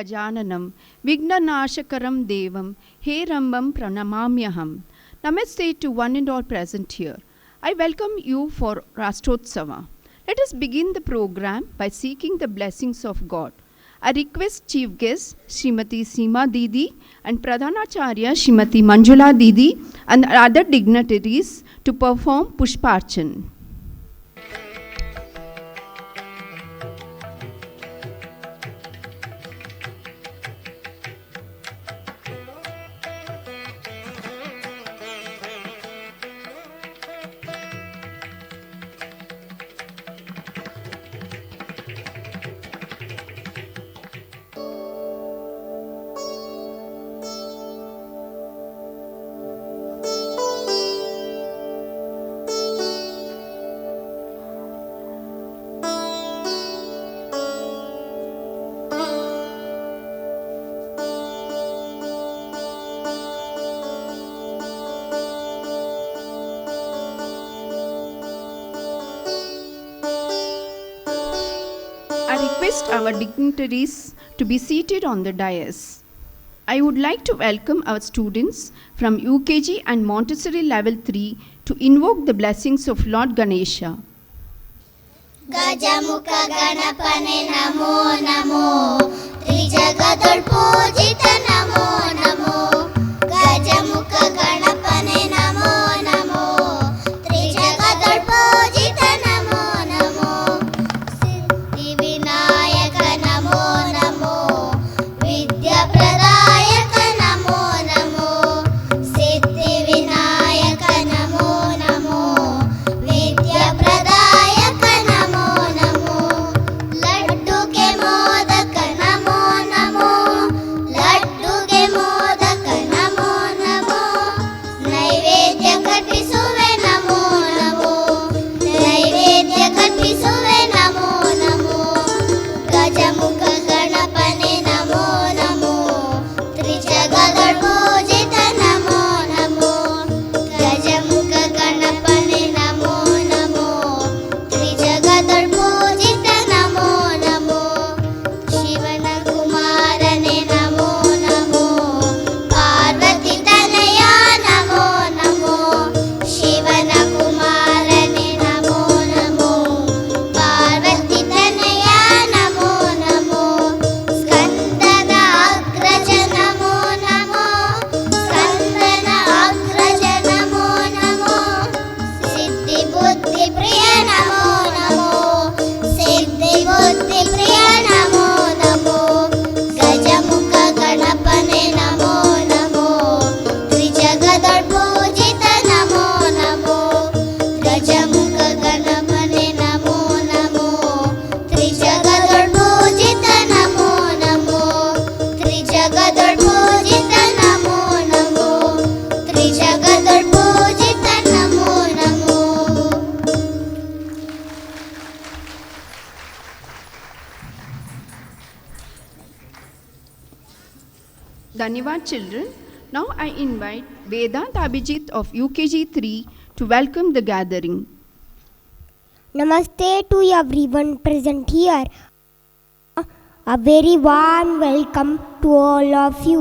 गजाननं विघ्ननाशकरं देवं हेरम्बं pranamamyaham. Namaste to one and all present here. I welcome you for Rashtrotsava. Let us begin the program by seeking the blessings of God. I request Chief Guest Srimati Seema Didi and Pradhanacharya Srimati Manjula Didi and other dignitaries to perform Pushparchan. Our dignitaries to be seated on the dais. I would like to welcome our students from UKG and Montessori Level 3 to invoke the blessings of Lord Ganesha. Gajamukha Ganapane Namo Namo Trijagadol Pujita Namo Namo Gajamukha Ganapane Namo Namo Trijagadol Pujita Namo Namo Siddhi Vinayaka Namo Namo Vidya Pradayaka Namo Namo Siddhi Vinayaka Namo Namo Dhanyavad children. Now I invite Vedant Abhijit of UKG 3 to welcome the gathering. Namaste to everyone present here. A very warm welcome to all of you.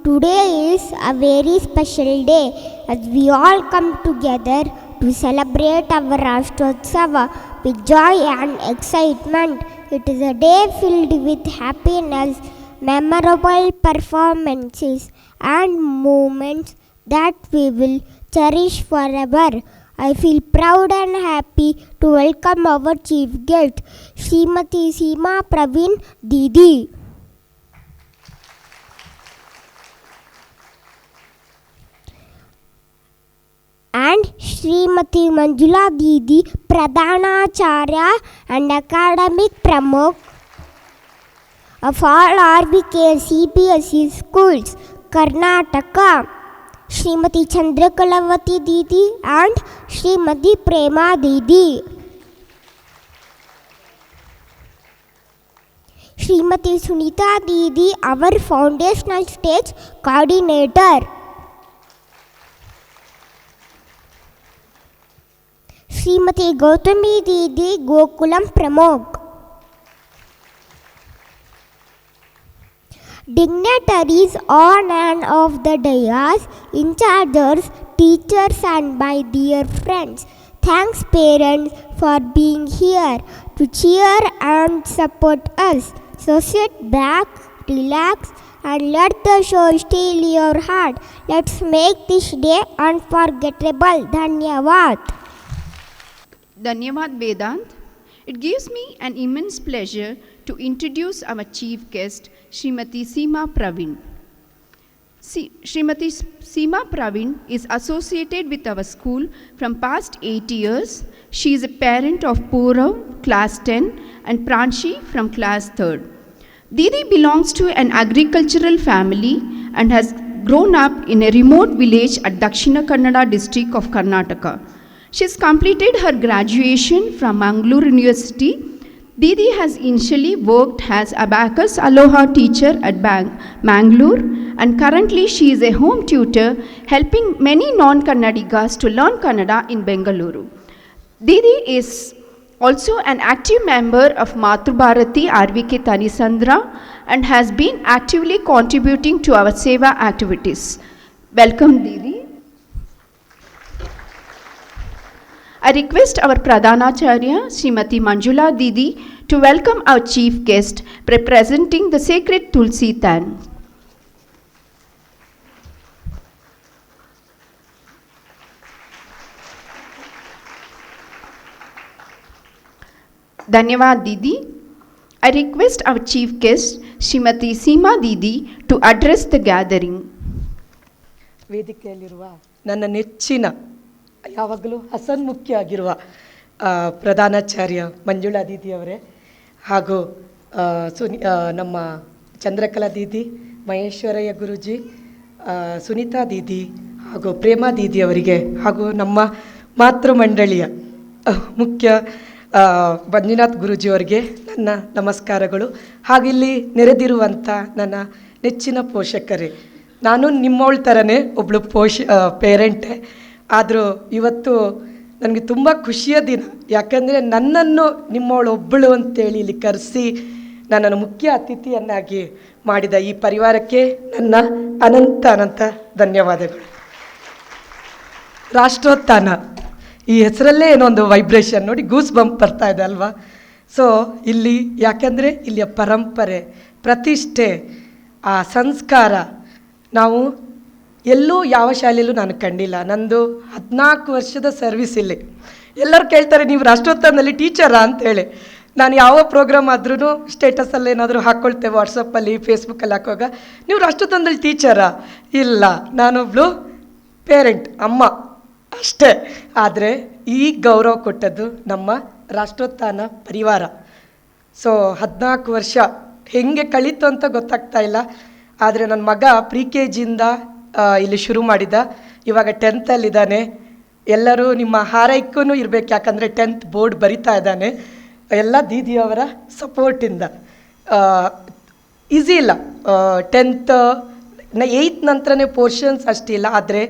Today is a very special day as we all come together to celebrate our Rashtrotsava with joy and excitement. It is a day filled with happiness, memorable performances and moments that we will cherish forever. I feel proud and happy to welcome our chief guest, Srimati Seema Praveen Didi. And Srimati Manjula Didi, Pradhanacharya and Academic Pramukh of all RVK CBSE schools, Karnataka. Srimati Chandrakalavati Didi and Srimati Prema Didi. Srimati Sunita Didi, our foundational stage coordinator. Srimati Gautami Didi, Gokulam Pramukh. Dignitaries on and off the dais, in charges, teachers and my dear friends. Thanks parents for being here to cheer and support us. So sit back, relax and let the show steal your heart. Let's make this day unforgettable. Dhanyavad. Dhanyavad Vedant. It gives me an immense pleasure to introduce our chief guest, Srimati Seema Praveen. Srimati Seema Praveen is associated with our school from past 8 years. She is a parent of Purav, class 10, and Pranshi from class 3rd. Didi belongs to an agricultural family and has grown up in a remote village at Dakshina Kannada district of Karnataka. She has completed her graduation from Mangalore University. Didi has initially worked as Abacus Aloha teacher at Mangalore, and currently she is a home tutor helping many non-Kannadigas to learn Kannada in Bengaluru. Didi is also an active member of Mathrubharati RVK Tanisandra and has been actively contributing to our Seva activities. Welcome, Didi. I request our Pradhanacharya, Srimati Manjula Didi, to welcome our chief guest representing the sacred Tulsi Tan. Dhanyavad Didi. I request our chief guest, Srimati Seema Didi, to address the gathering. ವೇದಿಕೆಯಲ್ಲಿರುವ ನನ್ನ ನೆಚ್ಚಿನ ಯಾವಾಗಲೂ ಹಸನ್ಮುಖಿ ಆಗಿರುವ ಪ್ರಧಾನಾಚಾರ್ಯ ಮಂಜುಳಾ ದೀದಿಯವರೇ ಹಾಗೂ ನಮ್ಮ ಚಂದ್ರಕಲಾ ದೀದಿ, ಮಹೇಶ್ವರಯ್ಯ ಗುರೂಜಿ, ಸುನೀತಾ ದೀದಿ ಹಾಗೂ ಪ್ರೇಮಾ ದೀದಿಯವರಿಗೆ ಹಾಗೂ ನಮ್ಮ ಮಾತೃಮಂಡಳಿಯ ಮುಖ್ಯ ಮಂಜುನಾಥ್ ಗುರೂಜಿಯವರಿಗೆ ನನ್ನ ನಮಸ್ಕಾರಗಳು. ಹಾಗಿಲ್ಲಿ ನೆರೆದಿರುವಂಥ ನನ್ನ ನೆಚ್ಚಿನ ಪೋಷಕರೇ, ನಾನು ನಿಮ್ಮವಳ ಥರನೇ ಒಬ್ಬಳು ಪೇರೆಂಟೇ. ಆದರೂ ಇವತ್ತು ನನಗೆ ತುಂಬ ಖುಷಿಯ ದಿನ. ಯಾಕಂದರೆ ನನ್ನನ್ನು ನಿಮ್ಮವಳು ಒಬ್ಬಳು ಅಂತೇಳಿ ಇಲ್ಲಿ ಕರೆಸಿ ನನ್ನನ್ನು ಮುಖ್ಯ ಅತಿಥಿಯನ್ನಾಗಿ ಮಾಡಿದ ಈ ಪರಿವಾರಕ್ಕೆ ನನ್ನ ಅನಂತ ಧನ್ಯವಾದಗಳು. ರಾಷ್ಟ್ರೋತ್ಥಾನ ಈ ಹೆಸರಲ್ಲೇ ಏನೋ ಒಂದು ವೈಬ್ರೇಷನ್ ನೋಡಿ, ಗೂಸ್ ಬಂಪ್ ಬರ್ತಾ ಇದೆ ಅಲ್ವಾ. ಸೊ ಇಲ್ಲಿ ಯಾಕಂದರೆ ಇಲ್ಲಿಯ ಪರಂಪರೆ, ಪ್ರತಿಷ್ಠೆ, ಆ ಸಂಸ್ಕಾರ ನಾವು ಎಲ್ಲೂ ಯಾವ ಶಾಲೆಯಲ್ಲೂ ನಾನು ಕಂಡಿಲ್ಲ. ನಂದು 14 ವರ್ಷದ ಸರ್ವಿಸ್ ಇಲ್ಲಿ. ಎಲ್ಲರೂ ಕೇಳ್ತಾರೆ, ನೀವು ರಾಷ್ಟ್ರೋತ್ಥಾನದಲ್ಲಿ ಟೀಚರಾ ಅಂತೇಳಿ. ನಾನು ಯಾವ ಪ್ರೋಗ್ರಾಮ್ ಆದ್ರೂ ಸ್ಟೇಟಸಲ್ಲಿ ಏನಾದರೂ ಹಾಕ್ಕೊಳ್ತೇವೆ, ವಾಟ್ಸಪ್ಪಲ್ಲಿ ಫೇಸ್ಬುಕ್ಕಲ್ಲಿ ಹಾಕುವಾಗ, ನೀವು ರಾಷ್ಟ್ರೋತ್ಥಾನದಲ್ಲಿ ಟೀಚರಾ? ಇಲ್ಲ, ನಾನೊಬ್ಳು ಪೇರೆಂಟ್, ಅಮ್ಮ ಅಷ್ಟೇ. ಆದರೆ ಈ ಗೌರವ ಕೊಟ್ಟದ್ದು ನಮ್ಮ ರಾಷ್ಟ್ರೋತ್ಥಾನ ಪರಿವಾರ. ಸೊ 14 ವರ್ಷ ಹೆಂಗೆ ಕಳೀತು ಅಂತ ಗೊತ್ತಾಗ್ತಾ ಇಲ್ಲ. ಆದರೆ ನನ್ನ ಮಗ ಪ್ರಿ-KG-ಯಿಂದ ಇಲ್ಲಿ ಶುರು ಮಾಡಿದ, ಇವಾಗ 10th ಎಲ್ಲರೂ ನಿಮ್ಮ ಹಾರೈಕೂ ಇರಬೇಕು, ಯಾಕಂದರೆ 10th ಬೋರ್ಡ್ ಬರಿತಾ ಇದ್ದಾನೆ. ಎಲ್ಲ ದೀದಿಯವರ ಸಪೋರ್ಟಿಂದ ಈಸಿ ಇಲ್ಲ. 10th ಏಯ್ತ್ ನಂತರನೇ ಪೋರ್ಷನ್ಸ್ ಅಷ್ಟಿಲ್ಲ, ಆದರೆ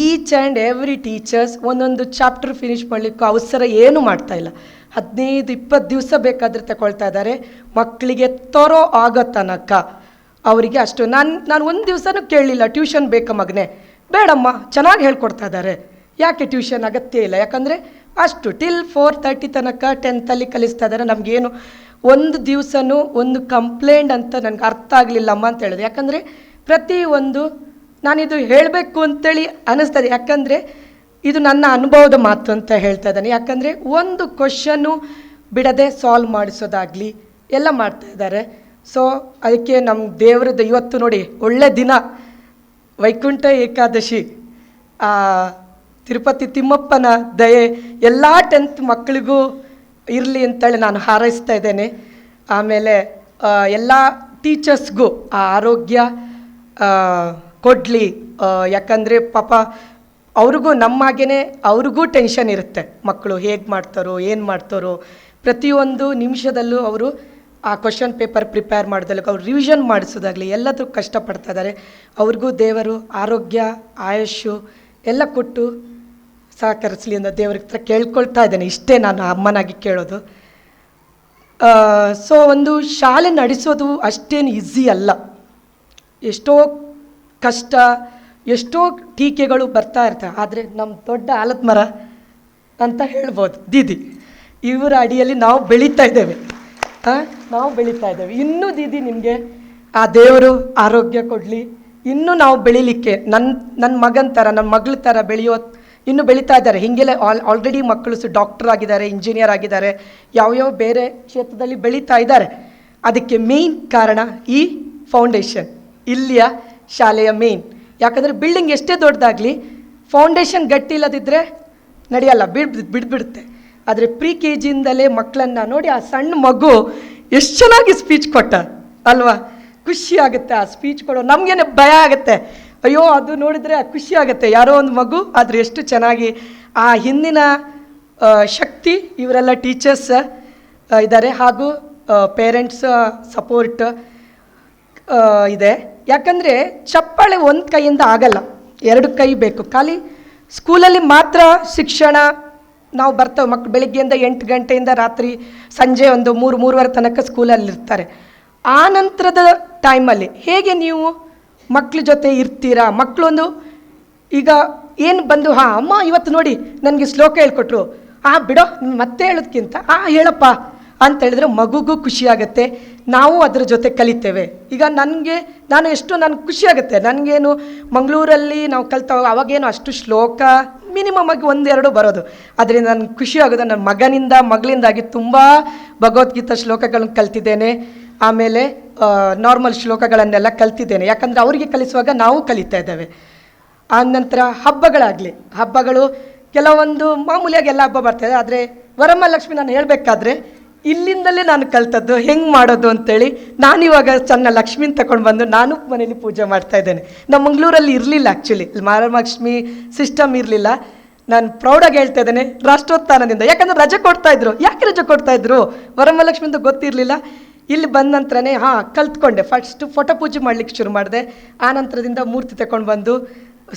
ಈಚ್ ಆ್ಯಂಡ್ ಎವ್ರಿ ಟೀಚರ್ಸ್ ಒಂದೊಂದು ಚಾಪ್ಟರ್ ಫಿನಿಷ್ ಮಾಡಲಿಕ್ಕೂ ಅವಸರ ಏನೂ ಮಾಡ್ತಾಯಿಲ್ಲ. 15-20 ದಿವಸ ಬೇಕಾದರೆ ತಗೊಳ್ತಾ ಇದ್ದಾರೆ ಮಕ್ಕಳಿಗೆ ತರೋ ಆಗೋ ತನಕ. ಅವರಿಗೆ ಅಷ್ಟು ನಾನು ಒಂದು ದಿವಸನೂ ಕೇಳಲಿಲ್ಲ ಟ್ಯೂಷನ್ ಬೇಕಾ ಮಗನೇ, ಬೇಡಮ್ಮ ಚೆನ್ನಾಗಿ ಹೇಳ್ಕೊಡ್ತಾ ಇದ್ದಾರೆ, ಯಾಕೆ ಟ್ಯೂಷನ್ ಅಗತ್ಯ ಇಲ್ಲ, ಯಾಕಂದರೆ ಅಷ್ಟು ಟಿಲ್ 4:30 ತನಕ 10th ಕಲಿಸ್ತಾ ಇದ್ದಾರೆ. ನಮಗೇನು ಒಂದು ದಿವಸನೂ ಒಂದು ಕಂಪ್ಲೇಂಟ್ ಅಂತ ನನಗೆ ಅರ್ಥ ಆಗಲಿಲ್ಲಮ್ಮ ಅಂತ ಹೇಳಿದೆ. ಯಾಕಂದರೆ ಪ್ರತಿಯೊಂದು ನಾನಿದು ಹೇಳಬೇಕು ಅಂತೇಳಿ ಅನ್ನಿಸ್ತದೆ, ಯಾಕಂದರೆ ಇದು ನನ್ನ ಅನುಭವದ ಮಾತು ಅಂತ ಹೇಳ್ತಾ ಇದ್ದಾನೆ. ಯಾಕಂದರೆ ಒಂದು ಕ್ವಶನ್ನು ಬಿಡದೆ ಸಾಲ್ವ್ ಮಾಡಿಸೋದಾಗಲಿ ಎಲ್ಲ ಮಾಡ್ತಾ ಇದ್ದಾರೆ. ಸೊ ಅದಕ್ಕೆ ನಮ್ಮ ದೇವರದ್ದು ಇವತ್ತು ನೋಡಿ ಒಳ್ಳೆ ದಿನ, ವೈಕುಂಠ ಏಕಾದಶಿ, ತಿರುಪತಿ ತಿಮ್ಮಪ್ಪನ ದಯೆ ಎಲ್ಲ 10th ಮಕ್ಕಳಿಗೂ ಇರಲಿ ಅಂತೇಳಿ ನಾನು ಹಾರೈಸ್ತಾ ಇದ್ದೇನೆ. ಆಮೇಲೆ ಎಲ್ಲ ಟೀಚರ್ಸ್ಗೂ ಆ ಆರೋಗ್ಯ ಕೊಡಲಿ. ಯಾಕಂದರೆ ಪಾಪ ಅವ್ರಿಗೂ ನಮ್ಮಾಗೇ ಅವ್ರಿಗೂ ಟೆನ್ಷನ್ ಇರುತ್ತೆ, ಮಕ್ಕಳು ಹೇಗೆ ಮಾಡ್ತಾರೋ ಏನು ಮಾಡ್ತಾರೋ, ಪ್ರತಿಯೊಂದು ನಿಮಿಷದಲ್ಲೂ ಅವರು ಆ ಕ್ವಶನ್ ಪೇಪರ್ ಪ್ರಿಪೇರ್ ಮಾಡೋದಲ್ಲ, ಅವ್ರು ರಿವಿಷನ್ ಮಾಡಿಸೋದಾಗಲಿ ಎಲ್ಲದಕ್ಕೂ ಕಷ್ಟಪಡ್ತಾ ಇದ್ದಾರೆ. ಅವ್ರಿಗೂ ದೇವರು ಆರೋಗ್ಯ ಆಯುಷು ಎಲ್ಲ ಕೊಟ್ಟು ಸಹಕರಿಸಲಿ ಅಂತ ದೇವ್ರ ಹತ್ರ ಕೇಳ್ಕೊಳ್ತಾ ಇದ್ದೇನೆ. ಇಷ್ಟೇ ನಾನು ಅಮ್ಮನಾಗಿ ಕೇಳೋದು. ಸೊ ಒಂದು ಶಾಲೆ ನಡೆಸೋದು ಅಷ್ಟೇನು ಈಸಿ ಅಲ್ಲ, ಎಷ್ಟೋ ಕಷ್ಟ, ಎಷ್ಟೋ ಟೀಕೆಗಳು ಬರ್ತಾ ಇರ್ತವೆ. ಆದರೆ ನಮ್ಮ ದೊಡ್ಡ ಆಲದ ಮರ ಅಂತ ಹೇಳ್ಬೋದು ದೀದಿ, ಇವರ ಅಡಿಯಲ್ಲಿ ನಾವು ಬೆಳೀತಾ ಇದ್ದೇವೆ. ನಾವು ಬೆಳೀತಾ ಇದ್ದೇವೆ. ಇನ್ನೂ ದೀದಿ ನಿಮಗೆ ಆ ದೇವರು ಆರೋಗ್ಯ ಕೊಡಲಿ, ಇನ್ನೂ ನಾವು ಬೆಳೀಲಿಕ್ಕೆ ನನ್ನ ಮಗನ ಥರ ನನ್ನ ಮಗಳ ಥರ ಇನ್ನೂ ಬೆಳೀತಾ ಇದ್ದಾರೆ. ಹೀಗೆಲ್ಲ ಆಲ್ರೆಡಿ ಮಕ್ಕಳು ಡಾಕ್ಟರ್ ಆಗಿದ್ದಾರೆ, ಇಂಜಿನಿಯರ್ ಆಗಿದ್ದಾರೆ, ಯಾವ್ಯಾವ ಬೇರೆ ಕ್ಷೇತ್ರದಲ್ಲಿ ಬೆಳೀತಾ ಇದ್ದಾರೆ. ಅದಕ್ಕೆ ಮೇಯ್ನ್ ಕಾರಣ ಈ ಫೌಂಡೇಶನ್, ಇಲ್ಲಿಯ ಶಾಲೆಯ ಮೇಯ್ನ್. ಯಾಕಂದರೆ ಬಿಲ್ಡಿಂಗ್ ಎಷ್ಟೇ ದೊಡ್ಡದಾಗಲಿ ಫೌಂಡೇಶನ್ ಗಟ್ಟಿ ಇಲ್ಲದಿದ್ದರೆ ನಡೆಯಲ್ಲ, ಬಿಡ್ಬಿಡುತ್ತೆ. ಆದರೆ KG ಮಕ್ಕಳನ್ನು ನೋಡಿ, ಆ ಸಣ್ಣ ಮಗು ಎಷ್ಟು ಚೆನ್ನಾಗಿ ಸ್ಪೀಚ್ ಕೊಟ್ಟ ಅಲ್ವಾ, ಖುಷಿ ಆಗುತ್ತೆ ಆ ಸ್ಪೀಚ್ ಕೊಡೋ. ನಮಗೇನೆ ಭಯ ಆಗುತ್ತೆ, ಅಯ್ಯೋ ಅದು ನೋಡಿದರೆ ಖುಷಿ ಆಗುತ್ತೆ, ಯಾರೋ ಒಂದು ಮಗು ಆದರೆ ಎಷ್ಟು ಚೆನ್ನಾಗಿ ಆ ಹಿಂದಿನ ಶಕ್ತಿ ಇವರೆಲ್ಲ ಟೀಚರ್ಸ್ ಇದ್ದಾರೆ, ಹಾಗೂ ಪೇರೆಂಟ್ಸ್ ಸಪೋರ್ಟ್ ಇದೆ. ಯಾಕಂದರೆ ಚಪ್ಪಾಳೆ ಒಂದು ಕೈಯಿಂದ ಆಗಲ್ಲ, 2 ಕೈ ಬೇಕು. ಖಾಲಿ ಸ್ಕೂಲಲ್ಲಿ ಮಾತ್ರ ಶಿಕ್ಷಣ ನಾವು ಬರ್ತೇವೆ, ಮಕ್ಕಳು ಬೆಳಿಗ್ಗೆಯಿಂದ 8 ಗಂಟೆಯಿಂದ ರಾತ್ರಿ ಸಂಜೆ ಒಂದು 3-3:30 ತನಕ ಸ್ಕೂಲಲ್ಲಿರ್ತಾರೆ. ಆ ನಂತರದ ಟೈಮಲ್ಲಿ ಹೇಗೆ ನೀವು ಮಕ್ಕಳ ಜೊತೆ ಇರ್ತೀರಾ? ಮಕ್ಕಳೊಂದು ಈಗ ಏನು ಬಂದು ಅಮ್ಮ ಇವತ್ತು ನೋಡಿ ನನಗೆ ಶ್ಲೋಕ ಹೇಳ್ಕೊಟ್ರು, ಬಿಡೋ ಮತ್ತೆ ಹೇಳೋದಕ್ಕಿಂತ ಹೇಳಪ್ಪ ಅಂತ ಹೇಳಿದ್ರೆ ಮಗುಗೂ ಖುಷಿಯಾಗುತ್ತೆ, ನಾವು ಅದರ ಜೊತೆ ಕಲಿತೇವೆ. ಈಗ ನನಗೆ ಖುಷಿಯಾಗುತ್ತೆ. ನನಗೇನು ಮಂಗಳೂರಲ್ಲಿ ನಾವು ಕಲ್ತಾವ ಅವಾಗೇನು ಅಷ್ಟು ಶ್ಲೋಕ ಮಿನಿಮಮ್ ಆಗಿ 1-2 ಬರೋದು, ಅದರಿಂದ ನನಗೆ ಖುಷಿ ಆಗೋದು. ನನ್ನ ಮಗಳಿಂದಾಗಿ ತುಂಬ ಭಗವದ್ಗೀತಾ ಶ್ಲೋಕಗಳನ್ನು ಕಲ್ತಿದ್ದೇನೆ. ಆಮೇಲೆ ನಾರ್ಮಲ್ ಶ್ಲೋಕಗಳನ್ನೆಲ್ಲ ಕಲ್ತಿದ್ದೇನೆ, ಯಾಕಂದರೆ ಅವರಿಗೆ ಕಲಿಸುವಾಗ ನಾವು ಕಲಿತಾ ಇದ್ದೇವೆ. ಆನಂತರ ಹಬ್ಬಗಳು ಕೆಲವೊಂದು ಮಾಮೂಲಿಯಾಗಿ ಎಲ್ಲ ಹಬ್ಬ ಬರ್ತಾಯಿದೆ. ಆದರೆ ವರಮಹಾಲಕ್ಷ್ಮಿ ನಾನು ಹೇಳಬೇಕಾದ್ರೆ ಇಲ್ಲಿಂದಲೇ ನಾನು ಕಲ್ತದ್ದು ಹೆಂಗೆ ಮಾಡೋದು ಅಂತೇಳಿ ನಾನಿವಾಗ ಸಣ್ಣ ಲಕ್ಷ್ಮಿನ ತಗೊಂಡು ಬಂದು ನಾನು ಮನೇಲಿ ಪೂಜೆ ಮಾಡ್ತಾ ಇದ್ದೇನೆ. ನಮ್ಮ ಮಂಗಳೂರಲ್ಲಿ ಇರಲಿಲ್ಲ, ಆ್ಯಕ್ಚುಲಿ ವರಮಹಾಲಕ್ಷ್ಮಿ ಸಿಸ್ಟಮ್ ಇರಲಿಲ್ಲ. ನಾನು ಪ್ರೌಡಾಗಿ ಹೇಳ್ತಾ ಇದ್ದೇನೆ, ರಾಷ್ಟ್ರೋತ್ಥಾನದಿಂದ. ಯಾಕಂದರೆ ರಜೆ ಕೊಡ್ತಾಯಿದ್ರು. ಯಾಕೆ ರಜೆ ಕೊಡ್ತಾಯಿದ್ರು? ವರಮಹಾಲಕ್ಷ್ಮಿ ಅಂತ ಗೊತ್ತಿರಲಿಲ್ಲ. ಇಲ್ಲಿ ಬಂದ ನಂತರನೇ ಕಲ್ತ್ಕೊಂಡೆ. ಫಸ್ಟು ಫೋಟೋ ಪೂಜೆ ಮಾಡಲಿಕ್ಕೆ ಶುರು ಮಾಡಿದೆ. ಆ ನಂತರದಿಂದ ಮೂರ್ತಿ ತಗೊಂಡು ಬಂದು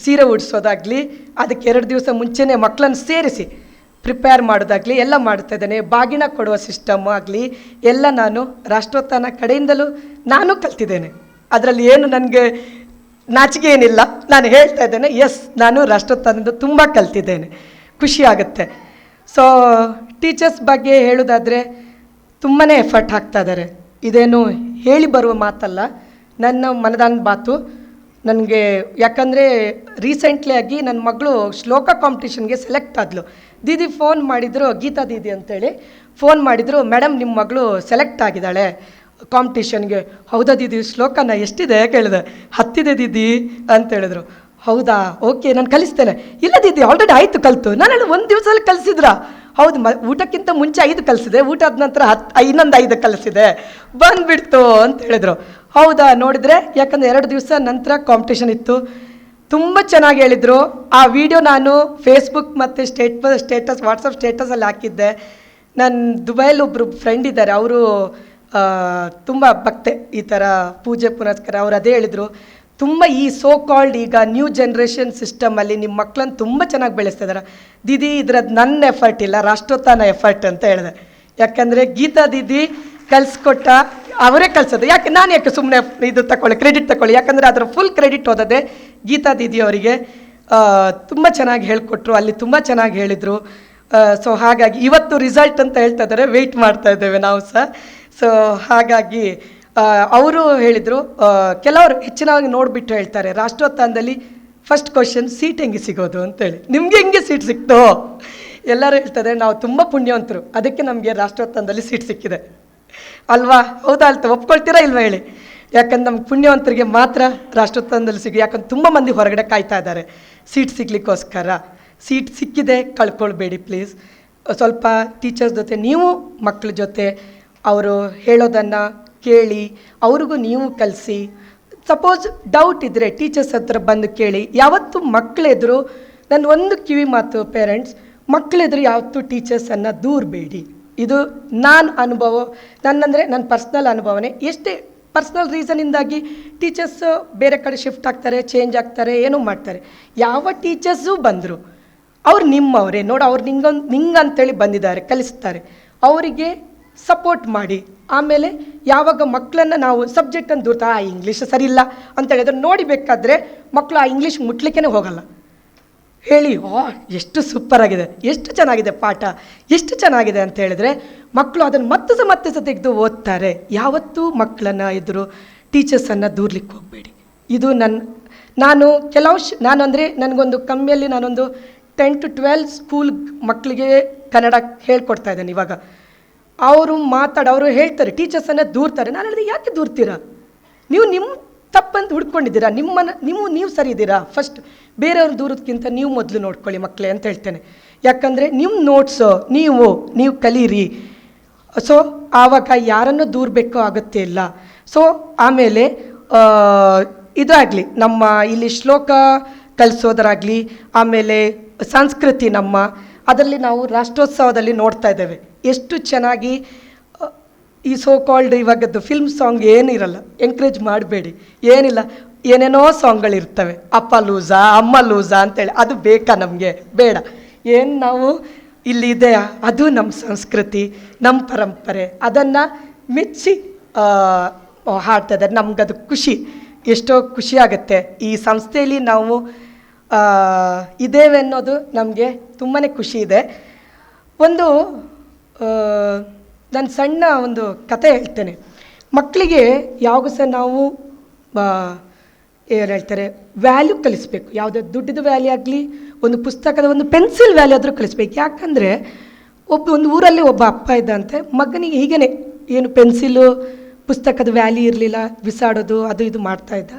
ಸೀರೆ ಉಡಿಸೋದಾಗಲಿ, ಅದಕ್ಕೆ 2 ದಿವಸ ಮುಂಚೆನೇ ಮಕ್ಕಳನ್ನು ಸೇರಿಸಿ ಪ್ರಿಪೇರ್ ಮಾಡೋದಾಗಲಿ ಎಲ್ಲ ಮಾಡ್ತಾ ಇದ್ದೇನೆ. ಬಾಗಿನ ಕೊಡುವ ಸಿಸ್ಟಮ್ ಆಗಲಿ ಎಲ್ಲ ನಾನು ರಾಷ್ಟ್ರೋತ್ಥಾನ ಕಡೆಯಿಂದಲೂ ನಾನು ಕಲ್ತಿದ್ದೇನೆ. ಅದರಲ್ಲಿ ಏನು ನನಗೆ ನಾಚಿಕೆ ಏನಿಲ್ಲ, ನಾನು ಹೇಳ್ತಾ ಇದ್ದೇನೆ, ನಾನು ರಾಷ್ಟ್ರೋತ್ಥಾನದಿಂದ ತುಂಬ ಕಲ್ತಿದ್ದೇನೆ, ಖುಷಿಯಾಗುತ್ತೆ. ಸೊ ಟೀಚರ್ಸ್ ಬಗ್ಗೆ ಹೇಳೋದಾದರೆ ತುಂಬಾ ಎಫರ್ಟ್ ಹಾಕ್ತಾ ಇದ್ದಾರೆ. ಇದೇನು ಹೇಳಿ ಬರುವ ಮಾತಲ್ಲ, ನನ್ನ ಮನದಾನ ಮಾತು. ನನಗೆ ಯಾಕಂದರೆ ರೀಸೆಂಟ್ಲಿ ಆಗಿ ನನ್ನ ಮಗಳು ಶ್ಲೋಕ ಕಾಂಪಿಟೇಷನ್ಗೆ ಸೆಲೆಕ್ಟ್ ಆದಳು. ದೀದಿ ಫೋನ್ ಮಾಡಿದರು, ಗೀತಾ ದೀದಿ ಅಂತೇಳಿ ಫೋನ್ ಮಾಡಿದರು, ಮೇಡಮ್ ನಿಮ್ಮ ಮಗಳು ಸೆಲೆಕ್ಟ್ ಆಗಿದ್ದಾಳೆ ಕಾಂಪಿಟೇಷನ್ಗೆ. ಹೌದಾ ದೀದಿ, ಶ್ಲೋಕನ ಎಷ್ಟಿದೆ ಕೇಳಿದೆ. 10 ದೀದಿ ಅಂತ ಹೇಳಿದ್ರು. ಹೌದಾ, ಓಕೆ ನಾನು ಕಲಿಸ್ತೇನೆ. ಇಲ್ಲ ದೀದಿ ಆಲ್ರೆಡಿ ಆಯಿತು ಕಲಿತು. ನಾನು ಒಂದು ದಿವಸದಲ್ಲಿ ಕಲಿಸಿದ್ರಾ? ಹೌದು, ಊಟಕ್ಕಿಂತ ಮುಂಚೆ 5 ಕಲಿಸಿದೆ, ಊಟ ಆದ ನಂತರ ಇನ್ನೊಂದು 5 ಕಲಿಸಿದೆ, ಬಂದುಬಿಡ್ತು ಅಂತ ಹೇಳಿದ್ರು. ಹೌದಾ, ನೋಡಿದರೆ ಯಾಕಂದರೆ 2 ದಿವಸ ನಂತರ ಕಾಂಪಿಟೇಷನ್ ಇತ್ತು. ತುಂಬ ಚೆನ್ನಾಗಿ ಹೇಳಿದರು. ಆ ವಿಡಿಯೋ ನಾನು ಫೇಸ್ಬುಕ್ ಮತ್ತು ಸ್ಟೇಟಸ್ ವಾಟ್ಸಪ್ ಸ್ಟೇಟಸಲ್ಲಿ ಹಾಕಿದ್ದೆ. ನನ್ನ ದುಬೈಲಿ ಒಬ್ಬರು ಫ್ರೆಂಡ್ ಇದ್ದಾರೆ, ಅವರು ತುಂಬ ಭಕ್ತೆ ಈ ಥರ ಪೂಜೆ ಪುನಸ್ಕಾರ. ಅವ್ರು ಅದೇ ಹೇಳಿದರು, ತುಂಬ ಈ ಸೋ ಕಾಲ್ಡ್ ಈಗ ನ್ಯೂ ಜನ್ರೇಷನ್ ಸಿಸ್ಟಮಲ್ಲಿ ನಿಮ್ಮ ಮಕ್ಕಳನ್ನು ತುಂಬ ಚೆನ್ನಾಗಿ ಬೆಳೆಸ್ತಾ ಇದ್ದಾರೆ ದೀದಿ. ಇದ್ರದ್ದು ನನ್ನ ಎಫರ್ಟ್ ಇಲ್ಲ, ರಾಷ್ಟ್ರೋತ್ಥಾನ ಎಫರ್ಟ್ ಅಂತ ಹೇಳಿದೆ. ಯಾಕಂದರೆ ಗೀತಾ ದೀದಿ ಕಲಿಸ್ಕೊಟ್ಟ, ಅವರೇ ಕಲಿಸೋದು. ಯಾಕೆ ಸುಮ್ಮನೆ ಇದು ಕ್ರೆಡಿಟ್ ತಗೊಳ್ಳಿ. ಯಾಕಂದರೆ ಅದರ ಫುಲ್ ಕ್ರೆಡಿಟ್ ಹೋದದೆ ಗೀತಾ ದೀದಿ ಅವರಿಗೆ. ತುಂಬ ಚೆನ್ನಾಗಿ ಹೇಳಿಕೊಟ್ರು, ಅಲ್ಲಿ ತುಂಬ ಚೆನ್ನಾಗಿ ಹೇಳಿದರು. ಸೊ ಹಾಗಾಗಿ ಇವತ್ತು ರಿಸಲ್ಟ್ ಅಂತ ಹೇಳ್ತಾ ಇದ್ದಾರೆ, ವೆಯ್ಟ್ ಮಾಡ್ತಾ ಇದ್ದೇವೆ ನಾವು ಸಹ. ಸೊ ಹಾಗಾಗಿ ಅವರು ಹೇಳಿದರು, ಕೆಲವರು ಹೆಚ್ಚಿನವಾಗಿ ನೋಡಿಬಿಟ್ಟು ಹೇಳ್ತಾರೆ, ರಾಷ್ಟ್ರೋತ್ಥಾನದಲ್ಲಿ ಫಸ್ಟ್ ಕ್ವಶನ್ ಸೀಟ್ ಹೆಂಗೆ ಸಿಗೋದು ಅಂತೇಳಿ. ನಿಮಗೆ ಹೆಂಗೆ ಸೀಟ್ ಸಿಕ್ತೋ? ಎಲ್ಲರೂ ಹೇಳ್ತಾರೆ ನಾವು ತುಂಬ ಪುಣ್ಯವಂತರು, ಅದಕ್ಕೆ ನಮಗೆ ರಾಷ್ಟ್ರೋತ್ಥಾನದಲ್ಲಿ ಸೀಟ್ ಸಿಕ್ಕಿದೆ ಅಲ್ವಾ? ಹೌದಾ ಅಲ್ತ ಒಪ್ಕೊಳ್ತೀರಾ ಇಲ್ವಾ ಹೇಳಿ? ಯಾಕಂದ್ರೆ ನಮ್ಗೆ ಪುಣ್ಯವಂತರಿಗೆ ಮಾತ್ರ ರಾಷ್ಟ್ರೋತ್ಥಾನದಲ್ಲಿ ಸಿಗಿ. ಯಾಕಂದ್ರೆ ತುಂಬ ಮಂದಿ ಹೊರಗಡೆ ಕಾಯ್ತಾ ಇದ್ದಾರೆ ಸೀಟ್ ಸಿಗ್ಲಿಕ್ಕೋಸ್ಕರ. ಸೀಟ್ ಸಿಕ್ಕಿದೆ, ಕಳ್ಕೊಳ್ಬೇಡಿ ಪ್ಲೀಸ್. ಸ್ವಲ್ಪ ಟೀಚರ್ಸ್ ಜೊತೆ ನೀವು ಮಕ್ಕಳ ಜೊತೆ ಅವರು ಹೇಳೋದನ್ನು ಕೇಳಿ, ಅವ್ರಿಗೂ ನೀವು ಕಲಿಸಿ. ಸಪೋಸ್ ಡೌಟ್ ಇದ್ದರೆ ಟೀಚರ್ಸ್ ಹತ್ರ ಬಂದು ಕೇಳಿ. ಯಾವತ್ತೂ ಮಕ್ಕಳೆದುರು ನನ್ನ ಒಂದು ಕಿವಿ ಮಾತು ಪೇರೆಂಟ್ಸ್, ಮಕ್ಕಳೆದುರು ಯಾವತ್ತೂ ಟೀಚರ್ಸನ್ನು ದೂರಬೇಡಿ. ಇದು ನನ್ನ ಪರ್ಸ್ನಲ್ ಅನುಭವನೇ. ಎಷ್ಟೇ ಪರ್ಸ್ನಲ್ ರೀಸನಿಂದಾಗಿ ಟೀಚರ್ಸು ಬೇರೆ ಕಡೆ ಶಿಫ್ಟ್ ಆಗ್ತಾರೆ, ಚೇಂಜ್ ಆಗ್ತಾರೆ, ಏನೋ ಮಾಡ್ತಾರೆ. ಯಾವ ಟೀಚರ್ಸು ಬಂದರು ಅವ್ರು ನಿಮ್ಮವರೇ ನೋಡಿ, ಅವ್ರು ನಿಂಗಂತೇಳಿ ಬಂದಿದ್ದಾರೆ, ಕಲಿಸ್ತಾರೆ. ಅವರಿಗೆ ಸಪೋರ್ಟ್ ಮಾಡಿ. ಆಮೇಲೆ ಯಾವಾಗ ಮಕ್ಕಳನ್ನು ನಾವು ಸಬ್ಜೆಕ್ಟನ್ನು ದೂರ್ತಾ ಇಂಗ್ಲೀಷ್ ಸರಿ ಇಲ್ಲ ಅಂತೇಳಿದ್ರೆ ನೋಡಿಬೇಕಾದ್ರೆ ಮಕ್ಕಳು ಆ ಇಂಗ್ಲೀಷ್ ಮುಟ್ಲಿಕ್ಕೇ ಹೋಗಲ್ಲ. ಹೇಳಿ ಎಷ್ಟು ಸೂಪರಾಗಿದೆ, ಎಷ್ಟು ಚೆನ್ನಾಗಿದೆ ಪಾಠ, ಎಷ್ಟು ಚೆನ್ನಾಗಿದೆ ಅಂತ ಹೇಳಿದ್ರೆ ಮಕ್ಕಳು ಅದನ್ನು ಮತ್ತೆ ತೆಗೆದು ಓದ್ತಾರೆ. ಯಾವತ್ತೂ ಮಕ್ಕಳನ್ನು ಎದುರು ಟೀಚರ್ಸನ್ನು ದೂರ್ಲಿಕ್ಕೆ ಹೋಗಬೇಡಿ. ಇದು ನಾನು ಅಂದರೆ ನನಗೊಂದು ಕಮ್ಮಿಯಲ್ಲಿ ನಾನೊಂದು 10 to 12 ಸ್ಕೂಲ್ ಮಕ್ಕಳಿಗೆ ಕನ್ನಡ ಹೇಳ್ಕೊಡ್ತಾ ಇದ್ದೇನೆ ಇವಾಗ. ಅವರು ಹೇಳ್ತಾರೆ ಟೀಚರ್ಸನ್ನು ದೂರ್ತಾರೆ. ನಾನು ಹೇಳಿದೆ, ಯಾಕೆ ದೂರ್ತೀರಾ? ನೀವು ನಿಮ್ಮ ತಪ್ಪಂತ ಹುಡ್ಕೊಂಡಿದ್ದೀರಾ, ನೀವು ಸರಿ ಇದ್ದೀರಾ? ಫಸ್ಟ್ ಬೇರೆಯವ್ರು ದೂರೋದಕ್ಕಿಂತ ನೀವು ಮೊದಲು ನೋಡ್ಕೊಳ್ಳಿ ಮಕ್ಕಳೇ ಅಂತ ಹೇಳ್ತೇನೆ. ಯಾಕಂದರೆ ನಿಮ್ಮ ನೋಟ್ಸು ನೀವು ಕಲೀರಿ. ಸೊ ಆವಾಗ ಯಾರನ್ನು ದೂರಬೇಕು ಆಗುತ್ತೆ ಇಲ್ಲ. ಸೊ ಆಮೇಲೆ ಇದಾಗಲಿ, ನಮ್ಮ ಇಲ್ಲಿ ಶ್ಲೋಕ ಕಲಿಸೋದರಾಗಲಿ, ಆಮೇಲೆ ಸಂಸ್ಕೃತಿ ಅದರಲ್ಲಿ ನಾವು ರಾಷ್ಟ್ರೋತ್ಸವದಲ್ಲಿ ನೋಡ್ತಾ ಇದ್ದೇವೆ ಎಷ್ಟು ಚೆನ್ನಾಗಿ. ಈ ಸೋ ಕಾಲ್ಡ್ ಇವಾಗದ್ದು ಫಿಲ್ಮ್ ಸಾಂಗ್ ಏನಿರಲ್ಲ, ಎಂಕರೇಜ್ ಮಾಡಬೇಡಿ, ಏನಿಲ್ಲ, ಏನೇನೋ ಸಾಂಗ್ಗಳಿರ್ತವೆ, ಅಪ್ಪ ಲೂಸಾ ಅಮ್ಮ ಲೂಸಾ ಅಂತೇಳಿ. ಅದು ಬೇಕಾ ನಮಗೆ? ಬೇಡ. ಏನು ನಾವು ಇಲ್ಲಿ ಇದೆಯಾ, ಅದು ನಮ್ಮ ಸಂಸ್ಕೃತಿ, ನಮ್ಮ ಪರಂಪರೆ, ಅದನ್ನು ಮೆಚ್ಚಿ ಹಾಡ್ತಾ ಇದ್ದಾರೆ. ನಮಗದು ಖುಷಿ, ಎಷ್ಟೋ ಖುಷಿ ಆಗುತ್ತೆ. ಈ ಸಂಸ್ಥೆಯಲ್ಲಿ ನಾವು ಇದ್ದೇವೆ ಅನ್ನೋದು ನಮಗೆ ತುಂಬಾ ಖುಷಿ ಇದೆ. ನಾನು ಸಣ್ಣ ಒಂದು ಕತೆ ಹೇಳ್ತೇನೆ. ಮಕ್ಕಳಿಗೆ ಯಾವಾಗ ಸಹ ನಾವು ಏನು ಹೇಳ್ತಾರೆ ವ್ಯಾಲ್ಯೂ ಕಲಿಸ್ಬೇಕು. ಯಾವುದೇ ದುಡ್ಡಿದ ವ್ಯಾಲ್ಯೂ ಆಗಲಿ, ಒಂದು ಪುಸ್ತಕದ ಒಂದು ಪೆನ್ಸಿಲ್ ವ್ಯಾಲ್ಯೂ ಆದರೂ ಕಲಿಸ್ಬೇಕು. ಯಾಕಂದರೆ ಒಂದು ಊರಲ್ಲಿ ಒಬ್ಬ ಅಪ್ಪ ಇದ್ದಂತೆ, ಮಗನಿಗೆ ಹೀಗೇ ಏನು ಪೆನ್ಸಿಲು ಪುಸ್ತಕದ ವ್ಯಾಲ್ಯೂ ಇರಲಿಲ್ಲ, ಬಿಸಾಡೋದು ಅದು ಇದು ಮಾಡ್ತಾಯಿದ್ದ.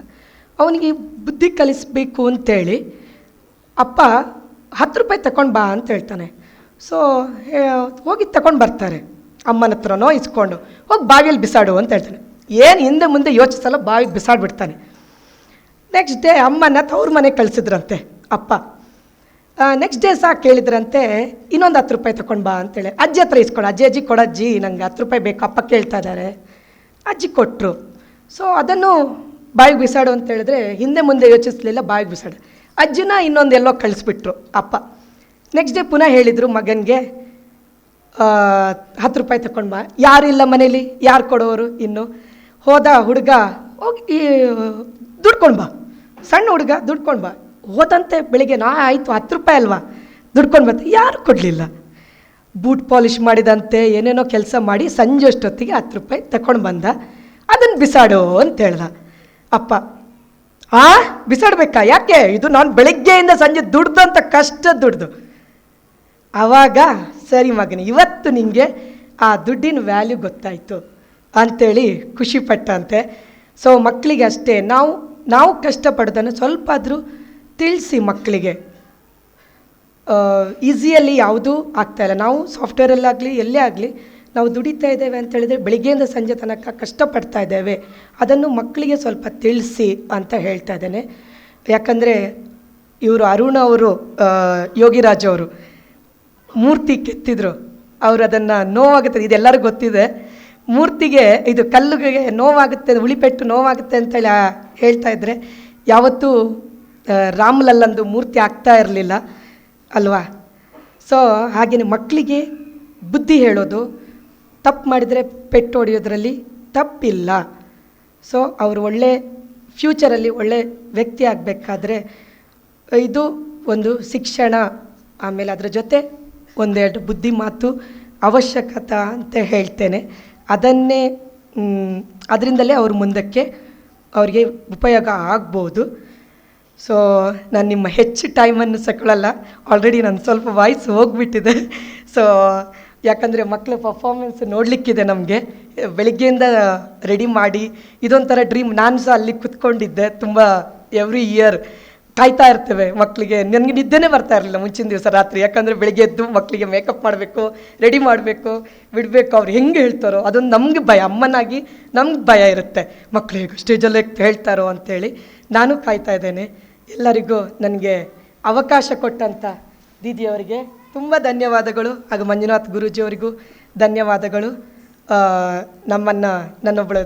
ಅವನಿಗೆ ಬುದ್ಧಿ ಕಲಿಸ್ಬೇಕು ಅಂತೇಳಿ ಅಪ್ಪ 10 ರೂಪಾಯಿ ತಗೊಂಡು ಬಾ ಅಂತ ಹೇಳ್ತಾನೆ. ಸೊ ಹೋಗಿ ತಗೊಂಡು ಬರ್ತಾರೆ, ಅಮ್ಮನ ಹತ್ರನೋ ಇಸ್ಕೊಂಡು ಹೋಗಿ ಬಾವಿಯಲ್ಲಿ ಬಿಸಾಡು ಅಂತ ಹೇಳ್ತಾನೆ. ಏನು ಹಿಂದೆ ಮುಂದೆ ಯೋಚಿಸಲ್ಲ, ಬಾವಿಗೆ ಬಿಸಾಡ್ಬಿಡ್ತಾನೆ. ನೆಕ್ಸ್ಟ್ ಡೇ ಅಮ್ಮನ ಅವ್ರ ಮನೆಗೆ ಕಳಿಸಿದ್ರಂತೆ ಅಪ್ಪ. ನೆಕ್ಸ್ಟ್ ಡೇ ಸಹ ಕೇಳಿದ್ರಂತೆ, ಇನ್ನೊಂದು 10 ರೂಪಾಯಿ ತಗೊಂಡು ಬಾ ಅಂತೇಳಿ. ಅಜ್ಜಿ ಹತ್ರ ಇಸ್ಕೊಂಡು, ಅಜ್ಜಿ ಕೊಡಜ್ಜಿ, ನಂಗೆ 10 ರೂಪಾಯಿ ಬೇಕು, ಅಪ್ಪ ಕೇಳ್ತಾ ಇದ್ದಾರೆ. ಅಜ್ಜಿ ಕೊಟ್ಟರು. ಸೊ ಅದನ್ನು ಬಾವಿಗೆ ಬಿಸಾಡು ಅಂತ ಹೇಳಿದ್ರೆ ಹಿಂದೆ ಮುಂದೆ ಯೋಚಿಸಲಿಲ್ಲ, ಬಾವಿಗೆ ಬಿಸಾಡು. ಅಜ್ಜಿನ ಇನ್ನೊಂದು ಎಲ್ಲೋ ಕಳಿಸ್ಬಿಟ್ರು ಅಪ್ಪ. ನೆಕ್ಸ್ಟ್ ಡೇ ಪುನಃ ಹೇಳಿದರು ಮಗನಿಗೆ, 10 ರೂಪಾಯಿ ತಗೊಂಡು ಬಾ. ಯಾರಿಲ್ಲ ಮನೇಲಿ, ಯಾರು ಕೊಡೋರು? ಇನ್ನು ಹೋದ ಹುಡುಗ, ಹೋಗಿ ದುಡ್ಕೊಂಡು ಬಾ, ಸಣ್ಣ ಹುಡುಗ ದುಡ್ಕೊಂಡು ಬಾ. ಹೋದಂತೆ ಬೆಳಿಗ್ಗೆ ಆಯಿತು 10 ರೂಪಾಯಿ ಅಲ್ವಾ, ದುಡ್ಕೊಂಡು ಬರ್ತೆ. ಯಾರು ಕೊಡಲಿಲ್ಲ. ಬೂಟ್ ಪಾಲಿಷ್ ಮಾಡಿದಂತೆ ಏನೇನೋ ಕೆಲಸ ಮಾಡಿ ಸಂಜೆ ಅಷ್ಟೊತ್ತಿಗೆ 10 ರೂಪಾಯಿ ತಗೊಂಡು ಬಂದ. ಅದನ್ನು ಬಿಸಾಡು ಅಂತ ಹೇಳ್ದ ಅಪ್ಪ. ಬಿಸಾಡಬೇಕಾ? ಯಾಕೆ? ಇದು ನಾನು ಬೆಳಗ್ಗೆಯಿಂದ ಸಂಜೆ ದುಡ್ದಂತ ಕಷ್ಟ ದುಡ್ದು. ಆವಾಗ ಸರಿ ಮಗನೇ, ಇವತ್ತು ನಿನಗೆ ಆ ದುಡ್ಡಿನ ವ್ಯಾಲ್ಯೂ ಗೊತ್ತಾಯಿತು ಅಂಥೇಳಿ ಖುಷಿಪಟ್ಟಂತೆ. ಸೊ ಮಕ್ಕಳಿಗೆ ಅಷ್ಟೇ, ನಾವು ಕಷ್ಟಪಡೋದನ್ನು ಸ್ವಲ್ಪ ಆದರೂ ತಿಳಿಸಿ ಮಕ್ಕಳಿಗೆ. ಈಸಿಯಲ್ಲಿ ಯಾವುದೂ ಆಗ್ತಾಯಿಲ್ಲ. ನಾವು ಸಾಫ್ಟ್ವೇರಲ್ಲಾಗಲಿ ಎಲ್ಲೇ ಆಗಲಿ ನಾವು ದುಡಿತಾ ಇದ್ದೇವೆ ಅಂತೇಳಿದರೆ ಬೆಳಿಗ್ಗೆಯಿಂದ ಸಂಜೆ ತನಕ ಕಷ್ಟಪಡ್ತಾ ಇದ್ದೇವೆ. ಅದನ್ನು ಮಕ್ಕಳಿಗೆ ಸ್ವಲ್ಪ ತಿಳಿಸಿ ಅಂತ ಹೇಳ್ತಾ ಇದ್ದೇನೆ. ಯಾಕಂದರೆ ಇವರು ಅರುಣ್ ಅವರು, ಯೋಗಿರಾಜ್ ಅವರು ಮೂರ್ತಿ ಕೆತ್ತಿದ್ರು. ಅವರು ಅದನ್ನು ನೋವಾಗುತ್ತದೆ, ಇದೆಲ್ಲರಿಗೂ ಗೊತ್ತಿದೆ. ಮೂರ್ತಿಗೆ ಇದು ಕಲ್ಲುಗೆ ನೋವಾಗುತ್ತೆ, ಉಳಿಪೆಟ್ಟು ನೋವಾಗುತ್ತೆ ಅಂತೇಳಿ ಹೇಳ್ತಾ ಇದ್ದರೆ ಯಾವತ್ತೂ ರಾಮಲಲ್ಲಂದು ಮೂರ್ತಿ ಆಗ್ತಾ ಇರಲಿಲ್ಲ ಅಲ್ವಾ. ಸೊ ಹಾಗೆಯೇ ಮಕ್ಕಳಿಗೆ ಬುದ್ಧಿ ಹೇಳೋದು, ತಪ್ಪು ಮಾಡಿದರೆ ಪೆಟ್ಟು ಹೊಡೆಯೋದ್ರಲ್ಲಿ ತಪ್ಪಿಲ್ಲ. ಸೊ ಅವರು ಒಳ್ಳೆ ಫ್ಯೂಚರಲ್ಲಿ ಒಳ್ಳೆ ವ್ಯಕ್ತಿ ಆಗಬೇಕಾದ್ರೆ ಇದು ಒಂದು ಶಿಕ್ಷಣ, ಆಮೇಲೆ ಅದರ ಜೊತೆ ಒಂದೆರಡು ಬುದ್ಧಿ ಮಾತು ಅವಶ್ಯಕತೆ ಅಂತ ಹೇಳ್ತೇನೆ. ಅದನ್ನೇ ಅದರಿಂದಲೇ ಅವರು ಮುಂದಕ್ಕೆ ಅವರಿಗೆ ಉಪಯೋಗ ಆಗ್ಬೋದು. ಸೊ ನಾನು ನಿಮ್ಮ ಹೆಚ್ಚು ಟೈಮನ್ನು ಸಕೊಳ್ಳಲ್ಲ, ಆಲ್ರೆಡಿ ನಾನು ಸ್ವಲ್ಪ ವಾಯ್ಸ್ ಹೋಗಿಬಿಟ್ಟಿದೆ. ಸೊ ಯಾಕಂದರೆ ಮಕ್ಕಳ ಪರ್ಫಾರ್ಮೆನ್ಸ್ ನೋಡಲಿಕ್ಕಿದೆ ನಮಗೆ. ಬೆಳಿಗ್ಗೆಯಿಂದ ರೆಡಿ ಮಾಡಿ ಇದೊಂಥರ ಡ್ರೀಮ್. ನಾನು ಸಹ ಅಲ್ಲಿ ಕೂತ್ಕೊಂಡಿದ್ದೆ ತುಂಬ. ಎವ್ರಿ ಇಯರ್ ಕಾಯ್ತಾ ಇರ್ತೇವೆ ಮಕ್ಕಳಿಗೆ. ನನಗೆ ನಿದ್ದೆನೇ ಬರ್ತಾ ಇರಲಿಲ್ಲ ಮುಂಚಿನ ದಿವಸ ರಾತ್ರಿ, ಯಾಕಂದರೆ ಬೆಳಿಗ್ಗೆ ಎದ್ದು ಮಕ್ಕಳಿಗೆ ಮೇಕಪ್ ಮಾಡಬೇಕು, ರೆಡಿ ಮಾಡಬೇಕು, ಬಿಡಬೇಕು. ಅವ್ರು ಹೆಂಗೆ ಹೇಳ್ತಾರೋ ಅದೊಂದು ನಮಗೆ ಭಯ, ಅಮ್ಮನಾಗಿ ನಮ್ಗೆ ಭಯ ಇರುತ್ತೆ, ಮಕ್ಕಳು ಹೇಗೆ ಸ್ಟೇಜಲ್ಲೇ ಹೇಳ್ತಾರೋ ಅಂಥೇಳಿ. ನಾನು ಕಾಯ್ತಾ ಇದ್ದೇನೆ. ಎಲ್ಲರಿಗೂ ನನಗೆ ಅವಕಾಶ ಕೊಟ್ಟಂಥ ದೀದಿಯವರಿಗೆ ತುಂಬ ಧನ್ಯವಾದಗಳು, ಹಾಗೂ ಮಂಜುನಾಥ್ ಗುರೂಜಿಯವರಿಗೂ ಧನ್ಯವಾದಗಳು. ನನ್ನೊಬ್ಬಳು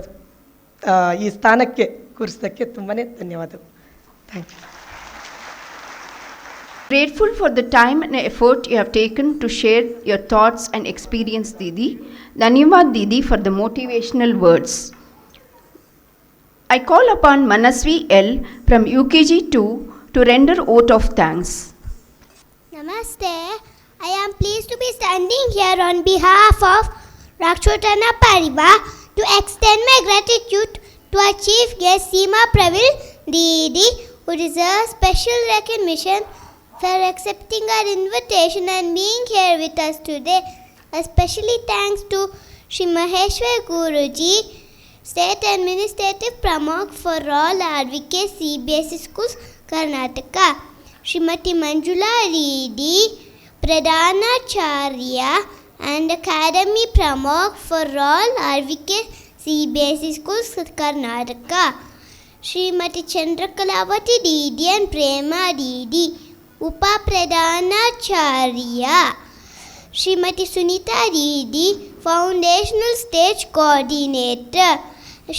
ಈ ಸ್ಥಾನಕ್ಕೆ ಕೂರಿಸೋದಕ್ಕೆ ತುಂಬಾ ಧನ್ಯವಾದಗಳು. Thank you. Grateful for the time and effort you have taken to share your thoughts and experience, Didi. Dhanyavad, Didi, for the motivational words. I call upon Manasvi L from UKG 2 to render vote of thanks. Namaste. I am pleased to be standing here on behalf of Rakshotana Parivar to extend my gratitude to our chief guest Seema Pravil Didi, who deserves special recognition for accepting our invitation and being here with us today. Especially thanks to Shri Maheshwar Guruji, State Administrative Pramukh for all RVK CBSE Schools, Karnataka. Srimati Manjula Reddy, Pradhanacharya and Academy Pramukh for all RVK CBSE Schools, Karnataka. Srimati Chandrakalavati Didi and Prema Didi, Upa Pradhanacharya. Srimati Sunita Didi, Foundational Stage Coordinator.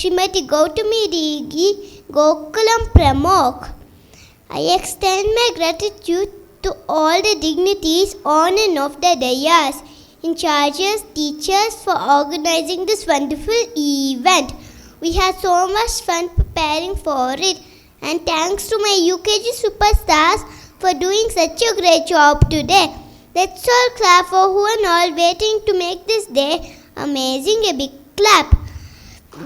Srimati Gautami Didi, Gokulam Pramukh. I extend my gratitude to all the dignitaries on and off the dais, in charges, teachers for organizing this wonderful event. We had so much fun preparing for it, and thanks to my UKG superstars for doing such a great job today. Let's all clap for who and all waiting to make this day amazing. A big clap.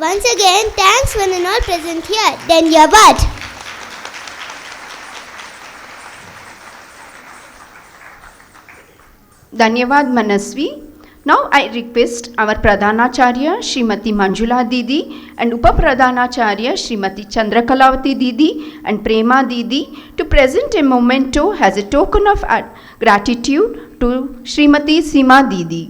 Once again, thanks one and all present here. Dhanyavad. Dhanyavad, Manasvi. Now I request our Pradhanacharya Srimati Manjula Didi and Upa Pradhanacharya Srimati Chandrakalavati Didi and Prema Didi to present a memento as a token of gratitude to Srimati Seema Didi.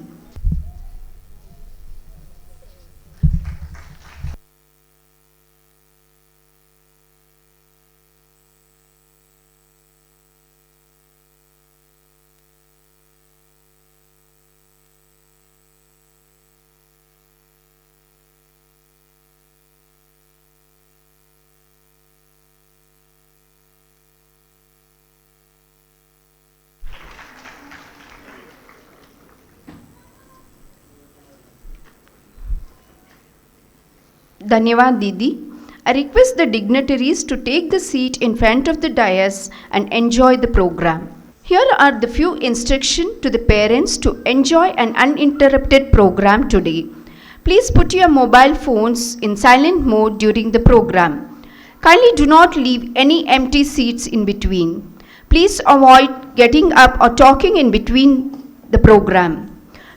Dhanyavad, Didi. I request the dignitaries to take the seat in front of the dais and enjoy the program. Here are the few instructions to the parents to enjoy an uninterrupted program today. Please put your mobile phones in silent mode during the program. Kindly do not leave any empty seats in between. Please avoid getting up or talking in between the program.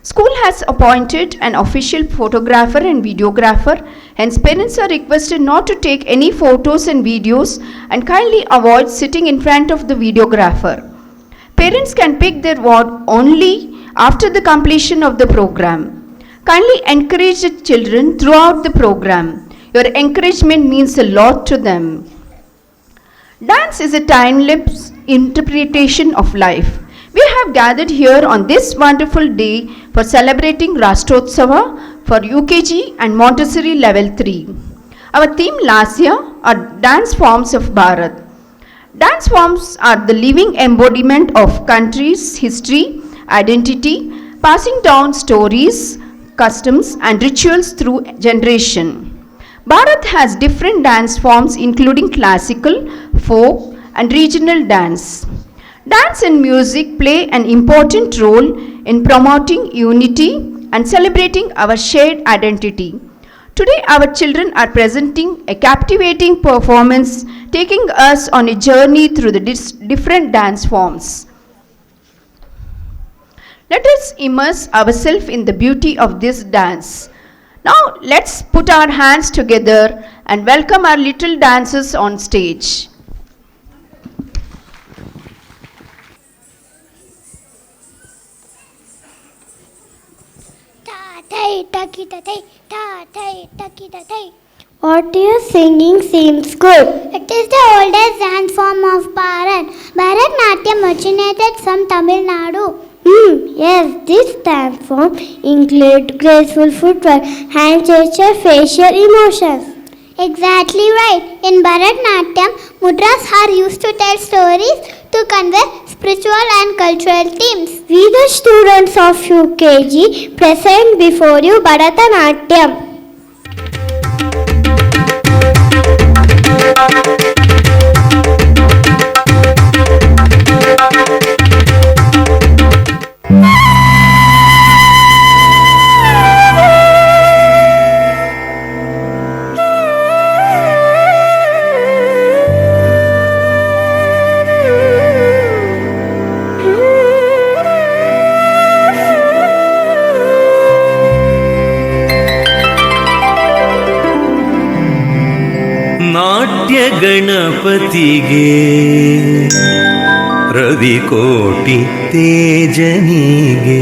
School has appointed an official photographer and videographer, hence parents are requested not to take any photos and videos and kindly avoid sitting in front of the videographer. Parents can pick their ward only after the completion of the program. Kindly encourage the children throughout the program. Your encouragement means a lot to them. Dance is a timeless interpretation of life. We have gathered here on this wonderful day for celebrating Rashtrotsava for UKG and Montessori Level 3. Our theme last year are dance forms of Bharat. Dance forms are the living embodiment of country's history, identity, passing down stories, customs and rituals through generation. Bharat has different dance forms including classical, folk and regional dance. Dance and music play an important role in promoting unity and celebrating our shared identity. Today, our children are presenting a captivating performance, taking us on a journey through the different dance forms. Let us immerse ourselves in the beauty of this dance. Now, let's put our hands together and welcome our little dancers on stage. What you singing seems good. It is the oldest dance form of Bharat. Bharatnatyam originated from Tamil Nadu. Yes, this dance form includes graceful footwork, hand gesture, facial emotions. Exactly right. In Bharatnatyam, mudras are used to tell stories to convey spiritual and cultural themes. We the students of UKG present before you Bharatanatyam. ಗಣಪತಿಗೆ ರವಿಕೋಟಿ ತೇಜನಿಗೆ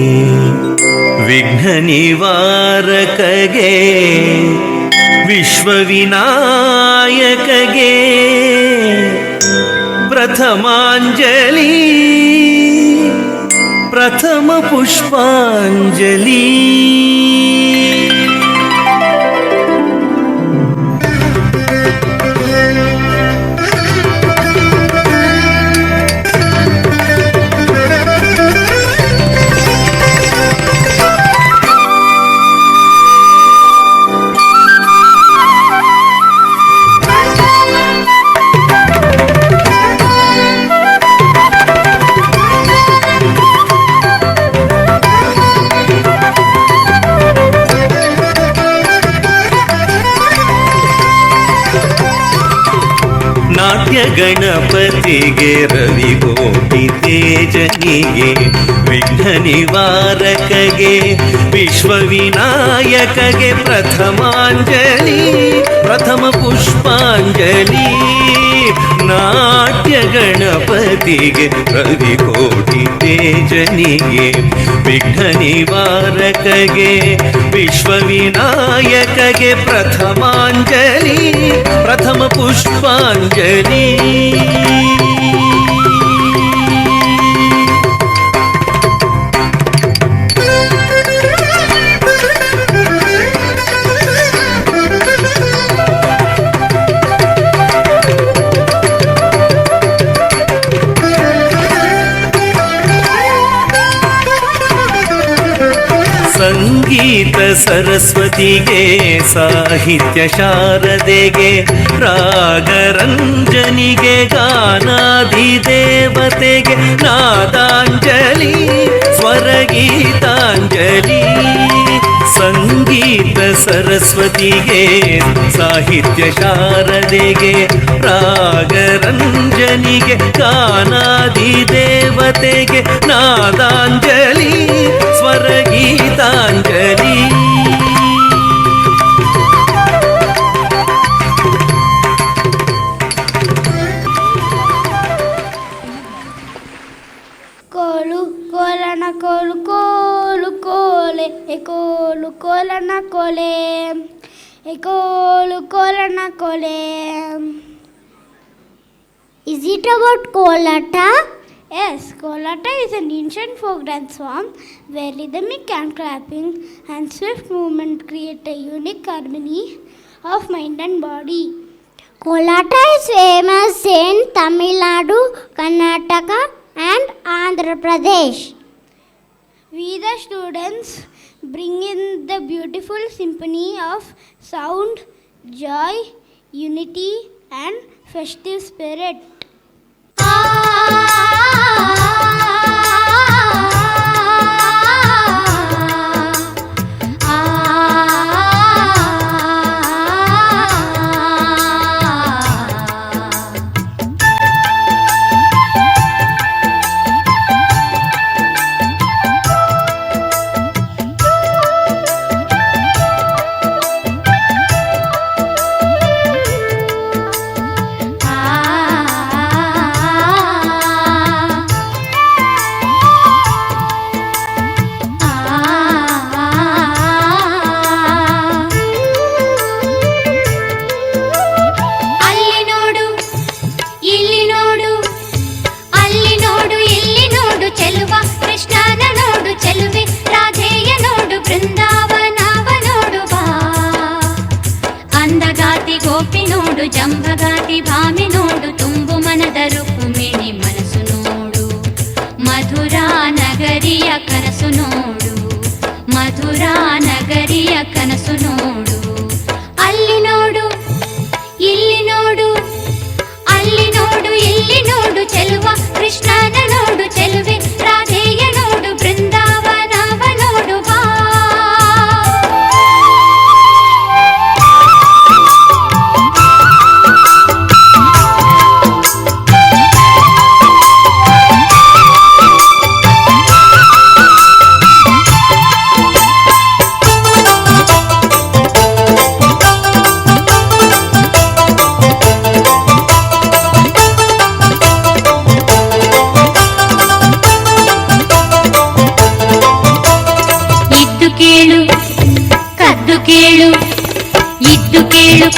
ವಿಘ್ನ ನಿವಾರಕಗೆ ವಿಶ್ವವಿನಾಯಕಗೆ ಪ್ರಥಮಾಂಜಲಿ ಪ್ರಥಮ ಪುಷ್ಪಾಂಜಲಿ. ಗಣಪತಿಗೆ ರವಿಕೋಟಿ ತೇಜನಿಗೆ ವಿಘ್ನ ನಿವಾರಕಗೆ ವಿಶ್ವವಿನಾಯಕಗೆ ಪ್ರಥಮಾಂಜಲಿ ಪ್ರಥಮ ಪುಷ್ಪಾಂಜಲಿ. ನಾಟ್ಯ ಗಣಪತಿಗೆ ರವಿಕೋಟಿ ತೇಜನಿಗೆ ವಿಘ್ನ ನಿವಾರಕಗೆ ವಿಶ್ವವಿನಾಯಕಗೆ ಪ್ರಥಮಾಂಜಲಿ ಪ್ರಥಮ ಪುಷ್ಪಾಂಜಲಿ. ಸಂಗೀತ ಸರಸ್ವತಿಗೆ ಸಾಹಿತ್ಯ ಶಾರದೆಗೆ ರಾಗರಂಜನಿಗೆ ಗಾನಾಧಿದೇವತೆಗೆ ನಾದಾಂಜಲಿ ಸ್ವರಗೀತಾಂಜಲಿ. ಸಂಗೀತ ಸರಸ್ವತಿಗೆ ಸಾಹಿತ್ಯ ಶಾರದೆಗೆ ರಾಗರಂಜನಿಗೆ ಗಾನಾಧಿದೇವತೆಗೆ ನಾದಾಂಜಲಿ ಸ್ವರಗೀತಾಂಜಲಿ. ಕೋಲು ಕೋಲನ ಕೋಲು ಕೋಲು ಕೋಲೆ ಎ ಕೋಲು ಕೋಲನ ಕೋಲೆ ಎ ಕೋಲು ಕೋಲನ ಕೋಲೆ. Is it about Kolata? Yes, Kolata is an ancient folk dance form where rhythmic hand clapping and swift movement create a unique harmony of mind and body. Kolata is famous in Tamil Nadu, Karnataka and Andhra Pradesh. We the students bring in the beautiful symphony of sound, joy, unity and festive spirit. ಜಂಭಗಾತಿ ಭಾಮಿ ನೋಡು ತುಂಬು ಮನದ ರುಕ್ಮಿಣಿ ಮನಸ್ಸು ನೋಡು ಮಧುರಾ ನಗರಿಯ ಕನಸು ನೋಡು ಮಧುರಾ ನಗರಿಯ ಕನಸು ನೋಡು ಅಲ್ಲಿ ನೋಡು ಇಲ್ಲಿ ನೋಡು ಅಲ್ಲಿ ನೋಡು ಇಲ್ಲಿ ನೋಡು ಚೆಲುವ ಕೃಷ್ಣನ ನೋಡು ಚೆಲುವೆ ರಾಧೆಯ ನೋಡು ಬೃಂದಾವನವ ನೋಡು ಬಾ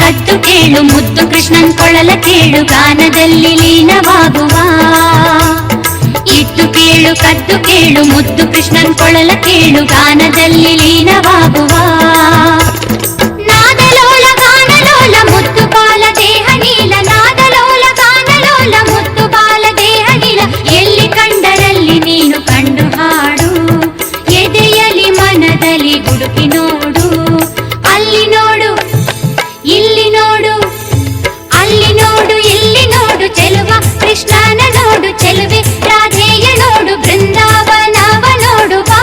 ಕದ್ದು ಕೇಳು ಮುದ್ದು ಕೃಷ್ಣನ್ ಕೊಳಲ ಕೇಳು ಗಾನದಲ್ಲಿ ಲೀನವಾಗುವ ಇದ್ದು ಕೇಳು ಕದ್ದು ಕೇಳು ಮುದ್ದು ಕೃಷ್ಣನ್ ಕೊಳಲ ಕೇಳು ಗಾನದಲ್ಲಿ ಲೀನವಾಗುವ ನಾದಲೋಲ ಗಾನಲೋಲ ಮುದ್ದು ಬಾಲ ದೇಹ ನೀಲ ನಾದಲೋಲ ಗಾನಲೋಲ ಮುದ್ದು ಬಾಲ ದೇಹ ನೀಲ ಎಲ್ಲಿ ಕಂಡರಲ್ಲಿ ನೀನು ಕಂಡು ಹಾಡು ಎದೆಯಲಿ ಮನದಲ್ಲಿ ಹುಡುಕಿ ನೋಡು ಅಲ್ಲಿ ನೋಡು ಇಲ್ಲಿ ನೋಡು ಅಲ್ಲಿ ನೋಡು ಇಲ್ಲಿ ನೋಡು ಚೆಲುವ ಕೃಷ್ಣನ ನೋಡು ಚೆಲುವೆ ರಾಧೆಯ ನೋಡು ಬೃಂದಾವನವ ನೋಡು ಬಾ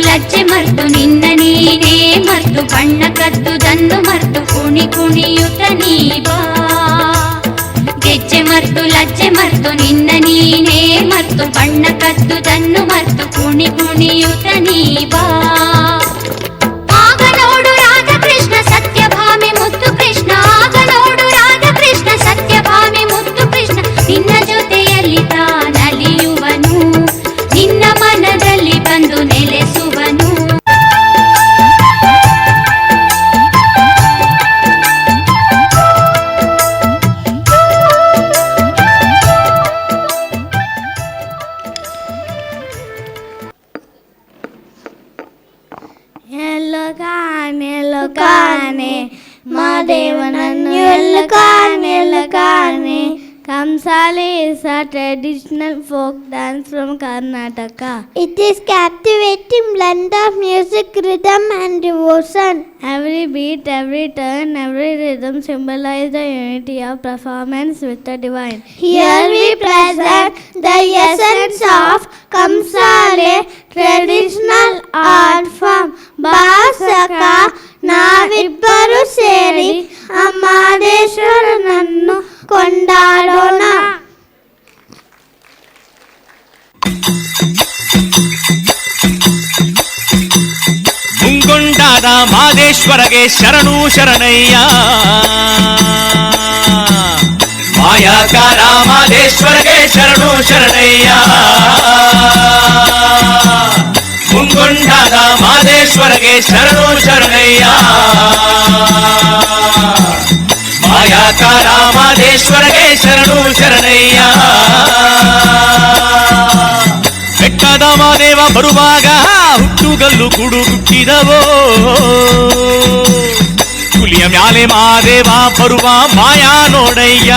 ಲಜ್ಜೆ ಮರ್ತು ನಿನ್ನ ನೀನೇ ಮರ್ತು ಬಣ್ಣ ಕದ್ದುದನ್ನು ಮರ್ತು ಕುಣಿ ಕುಣಿಯುತ್ತ ನೀ ಬಾ ಗೆಜ್ಜೆ ಮರ್ತು ಲಜ್ಜೆ ಮರ್ತು ನಿನ್ನ ನೀನೇ ಮರ್ತು ಬಣ್ಣ ಕದ್ದುದನ್ನು ಮರ್ತು ಕುಣಿ ಕುಣಿಯುತ್ತ ನೀ ಬಾ ಆಗ ನೋಡು ರಾಧಕೃಷ್ಣ ಸತ್ಯಭಾಮಿ ಮುತ್ತು ಕೃಷ್ಣ ಆಗ ನೋಡು ರಾಧಕೃಷ್ಣ ಸತ್ಯಭಾಮಿ ಮುತ್ತು ಕೃಷ್ಣ ನಿನ್ನ ಜೊತೆಯಲ್ಲಿ ತಾನಲಿಯುವನು ನಿನ್ನ ಮನದಲ್ಲಿ ಬಂದು ನೆಲೆಸುವನು ಎಲ್ಲೋ ಕಾನೆ ಮಾದೇವನನ್ನು ಎಲ್ಲೋ ಕಾನೆ Kamsali is a traditional folk dance from Karnataka. It is captivating blend of music, rhythm and devotion. Every beat, every turn, every rhythm symbolize the unity of performance with the divine. Here we present the essence of Kamsali traditional art form. Basaka ನಾವಿಬ್ಬರು ಸೇರಿ ಅಮ್ಮಾದೇಶ್ವರನನ್ನು ಕೊಂಡಾಡೋಣ. ಮುಂಗೊಂಡಾದ ಮಾದೇಶ್ವರಗೆ ಶರಣು ಶರಣಯ್ಯ, ಮಾಯಾಕಾರ ಮಾದೇಶ್ವರಗೆ ಶರಣು ಶರಣಯ್ಯ. ಮುಂಗೊಂಡಾದ ಮಾದೇಶ್ವರಗೆ ಶರಣು ಶರಣಯ್ಯ, ಮಾಯಾಕಾರ ಮಾದೇಶ್ವರಗೆ ಶರಣು ಶರಣಯ್ಯ. ಬೆಟ್ಟದ ಮಾದೇವ ಬರುವಾಗ ಹುಟ್ಟುಗಲ್ಲು ಗುಡು ಹುಟ್ಟಿದವೋ, ಹುಲಿಯ ಮ್ಯಾಲೆ ಮಾದೇವ ಬರುವ ಮಾಯಾ ನೋಡಯ್ಯ.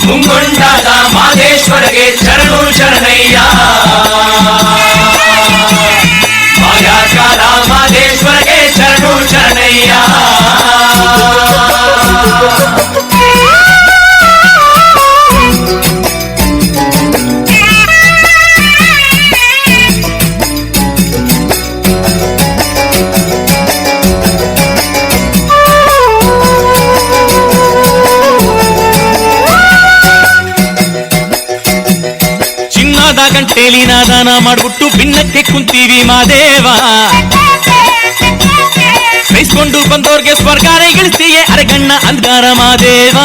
ಮುಂಗೊಂಡಾದ ಮಾದೇಶ್ವರಗೆ ಶರಣು ಶರಣಯ್ಯ, ಮಾಯಾಕಾರ ಮಾದೇಶ್ವರಗೆ ಶರಣು ಶರಣಯ್ಯ. ಗಂಟೇಲಿ ನಾದಾನ ಮಾಡ್ಬಿಟ್ಟು ಭಿನ್ನಕ್ಕೆ ಕುಂತೀವಿ ಮಾದೇವ, ಸಹಿಸ್ಕೊಂಡು ಬಂದೋರ್ಗೆ ಸ್ವರ್ಗಾರ ಇಳಿಸ್ತೀಯೇ ಅರೆಗಣ್ಣ ಅಂದ್ಗಾರ ಮಾದೇವ.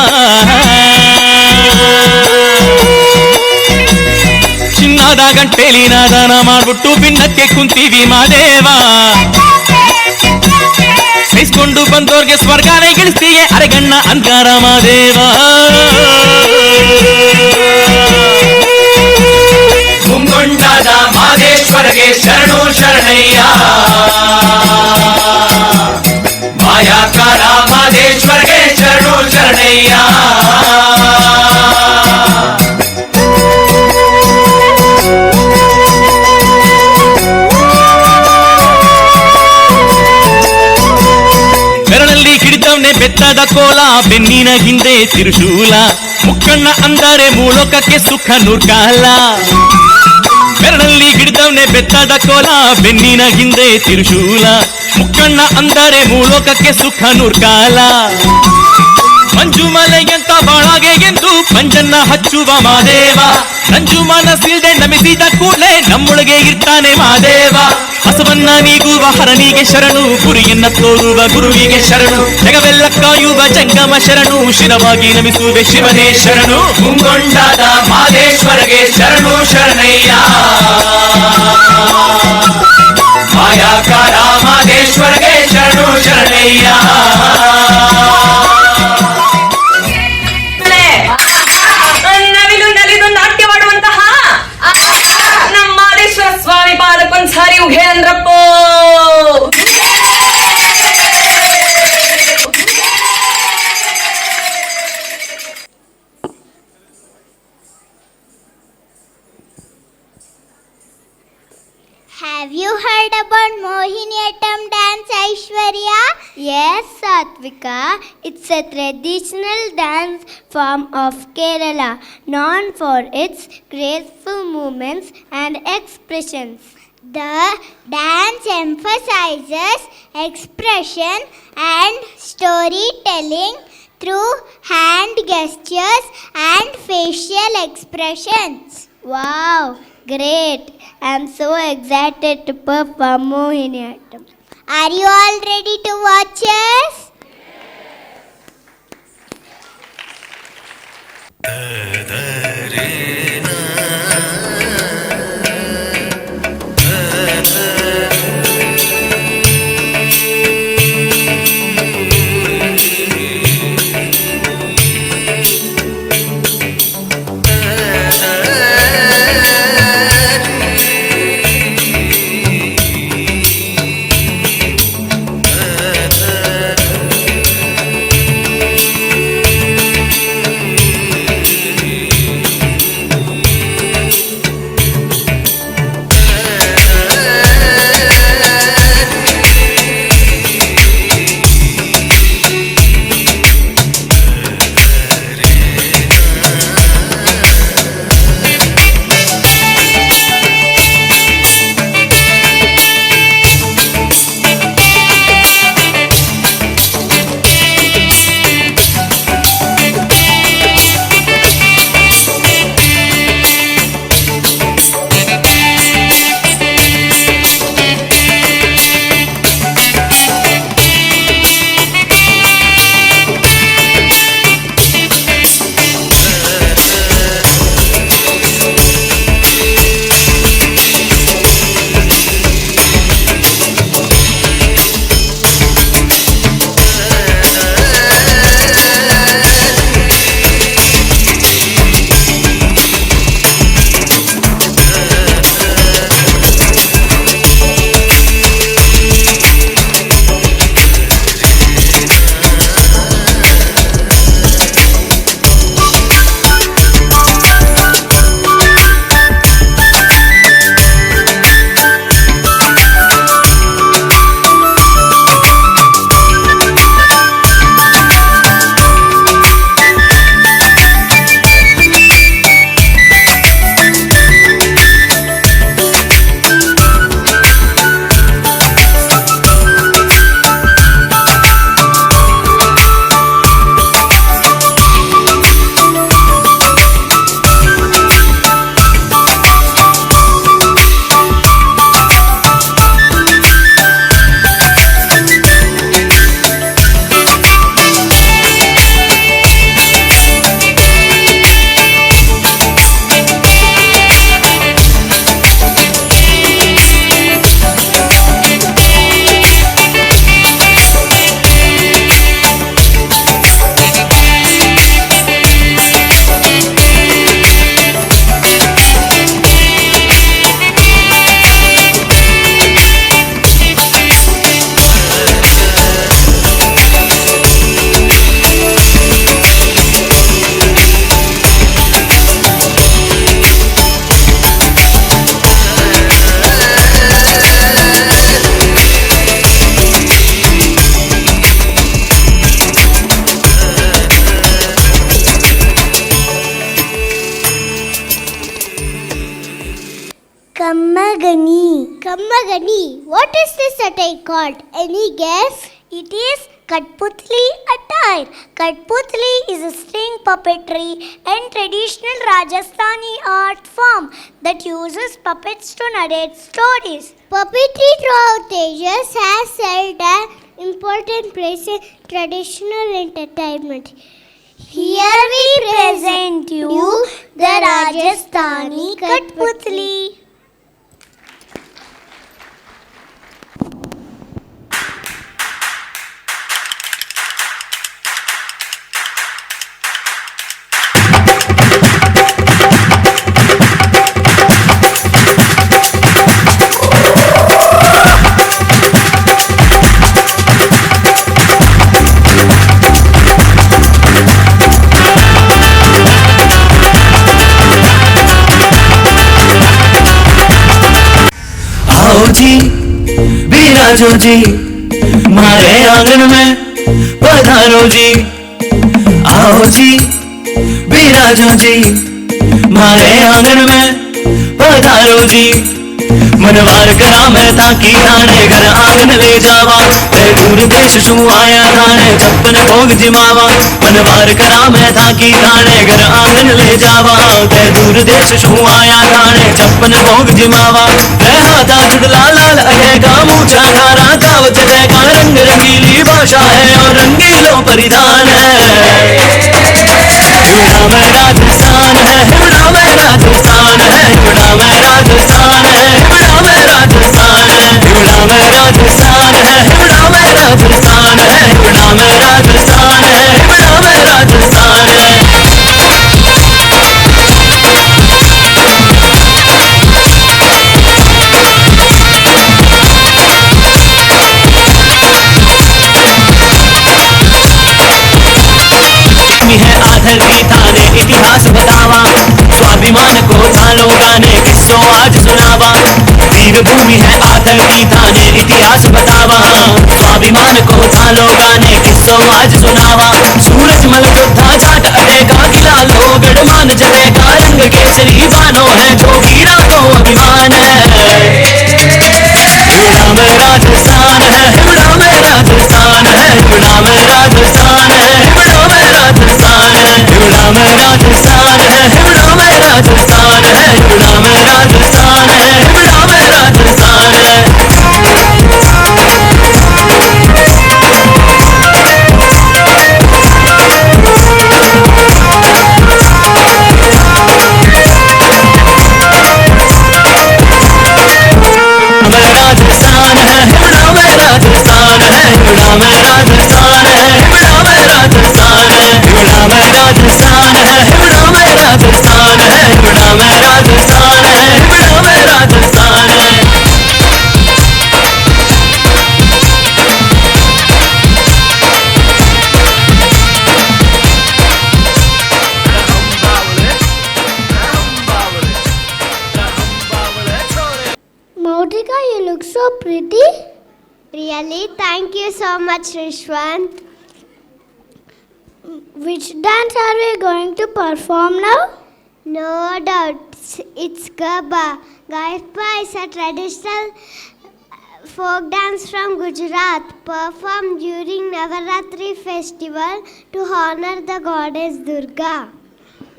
ಚಿನ್ನದ ಗಂಟೇಲಿ ನಾದಾನ ಮಾಡ್ಬಿಟ್ಟು ಭಿನ್ನಕ್ಕೆ ಕುಂತೀವಿ ಮಾದೇವ, ಸಹಿಸ್ಕೊಂಡು ಬಂದೋರ್ಗೆ ಸ್ವರ್ಗಾರ ಇಳಿಸ್ತೀಯೇ ಅರೆಗಣ್ಣ ಅಂದ್ಗಾರ ಮಾದೇವ. ಮುಂಗೊಂಡಾದ ಮಾದೇಶ್ವರಗೆ ಶರಣು ಶರಣಯ್ಯ, ಮಾಯಾಕಾರ ಮಾದೇಶ್ವರಗೆ ಶರಣು ಶರಣಯ್ಯ. ಬೆರಳಲ್ಲಿ ಹಿಡಿದವನೆ ಬೆತ್ತದ ಕೋಲ, ಬೆನ್ನಿನ ಹಿಂದೆ ತಿರುಶೂಲ, ಮುಕ್ಕಣ್ಣ ಅಂದರೆ ಮೂಲೋಕಕ್ಕೆ ಸುಖ ನೂರ್ಕಾಲ. ಬೆರಳಲ್ಲಿ ಹಿಡಿದವನೆ ಬೆತ್ತದ ಕೋಲ, ಬೆನ್ನಿನ ಹಿಂದೆ ತಿರುಶೂಲ, ಮುಕ್ಕಣ್ಣ ಅಂದರೆ ಮೂಲೋಕಕ್ಕೆ ಸುಖ ನೂರ್ಕಾಲ. ಮಂಜು ಮಲೆಯಂತ ಬಾಳಾಗೆ ಎಂದು ಪಂಜನ್ನ ಹಚ್ಚುವ ಮಾದೇವ, ನಂಜು ಮನಸ್ಸಿಲ್ದೆ ನಮಿಸಿದ ಕೂಡಲೇ ನಮ್ಮೊಳಗೆ ಇರ್ತಾನೆ ಮಾದೇವ. ಹಸವನ್ನ ನೀಗುವ ಹರನಿಗೆ ಶರಣು, ಗುರಿಯನ್ನ ತೋರುವ ಗುರುವಿಗೆ ಶರಣು, ಜಗವೆಲ್ಲ ಕಾಯುವ ಜಂಗಮ ಶರಣು, ಶಿರವಾಗಿ ನಮಿಸುವೆ ಶಿವನೇ ಶರಣು. ಮುಂಗೊಂಡಾದ ಮಾದೇಶ್ವರಗೆ ಶರಣು ಶರಣಯ್ಯ, ಮಾಯಾಕಾರ ಮಾದೇಶ್ವರಗೆ ಶರಣು ಶರಣಯ್ಯ. ನವಿಲು ನಲಿದು ನಾಟ್ಯ ಮಾಡುವಂತಹ ನಮ್ಮ ಮಾದೇಶ್ವರ ಸ್ವಾಮಿ ಪಾದಕ್ಕೊಂದ್ಸಾರಿ ಉಘೆ ಅಂದ್ರಪ್ಪೋ. Have you heard about Mohiniyattam dance, Aishwarya? Yes, Satvika. It's a traditional dance form of Kerala, known for its graceful movements and expressions. The dance emphasizes expression and storytelling through hand gestures and facial expressions. Wow, great! I'm so excited to perform Mohiniyattam. Are you all ready to watch us? Kammagani. Kammagani. What is this attire called? Any guess? It is Katputli attire. Katputli is a string puppetry and traditional Rajasthani art form that uses puppets to narrate stories. Puppetry throughout ages has held an important place in traditional entertainment. Here we present you the Rajasthani Katputli. जी बिराजो जी मारे आंगन में पधारो जी। आओ जी बिराजो जी मारे आंगन में पधारो जी। मनवार करा मैं ताकि थाने घर आंगन ले जावा। मैं दूर देश शू आया थाने छप्पन भोग जिमावा। मनवार करा मैं ताकि थाने घर आंगन ले जावा। मैं दूर देश शू आया थाने छप्पन भोग जिमावा। मैं हाथा जुड़ला लाल अहे का मूछा धारा कावच है का रंग रंगीली भाषा है और रंगीलों परिधान है। युड़ा में राजस्थान है, युड़ा में राजस्थान है, युड़ा में राजस्थान है, युड़ा में राजस्थान है, युड़ा में राजस्थान है, युड़ा में राजस्थान है, युड़ा में राजस्थान है, युड़ा में राजस्थान है। आधरती थाने इतिहास बतावा। स्वाभिमान को थालो गाने किस्सों आज सुनावा। वीर भूमि है आधरती थाने इतिहास बतावा। स्वाभिमान को थालो गाने किस्सों आज सुनावा। सूरज मल योद्धा जाट अटेगा किला लोगढ़ मान जलेगा। रंग केसरी बानो है जो वीरा को अभिमान है। युड़ा में राजस्थान है, युड़ा में राजस्थान है, युड़ा में राजस्थान है, युड़ा में राजस्थान है, युड़ा में राजस्थान है, युड़ा में राजस्थान है, युड़ा में राजस्थान है, युड़ा में राजस्थान है। राजस्थान है, युड़ा में राजस्थान है, युड़ा में राजस्थान है, युड़ा में राजस्थान है, युड़ा में राजस्थान है, युड़ा में राजस्थान है, युड़ा में राजस्थान है, युड़ा में राजस्थान है। Mautika, you look so pretty. Really? Thank you so much, Rishwant. Which dance are we going to perform now? No doubt, it's Garba. Garba is a traditional folk dance from Gujarat performed during Navaratri festival to honor the goddess Durga.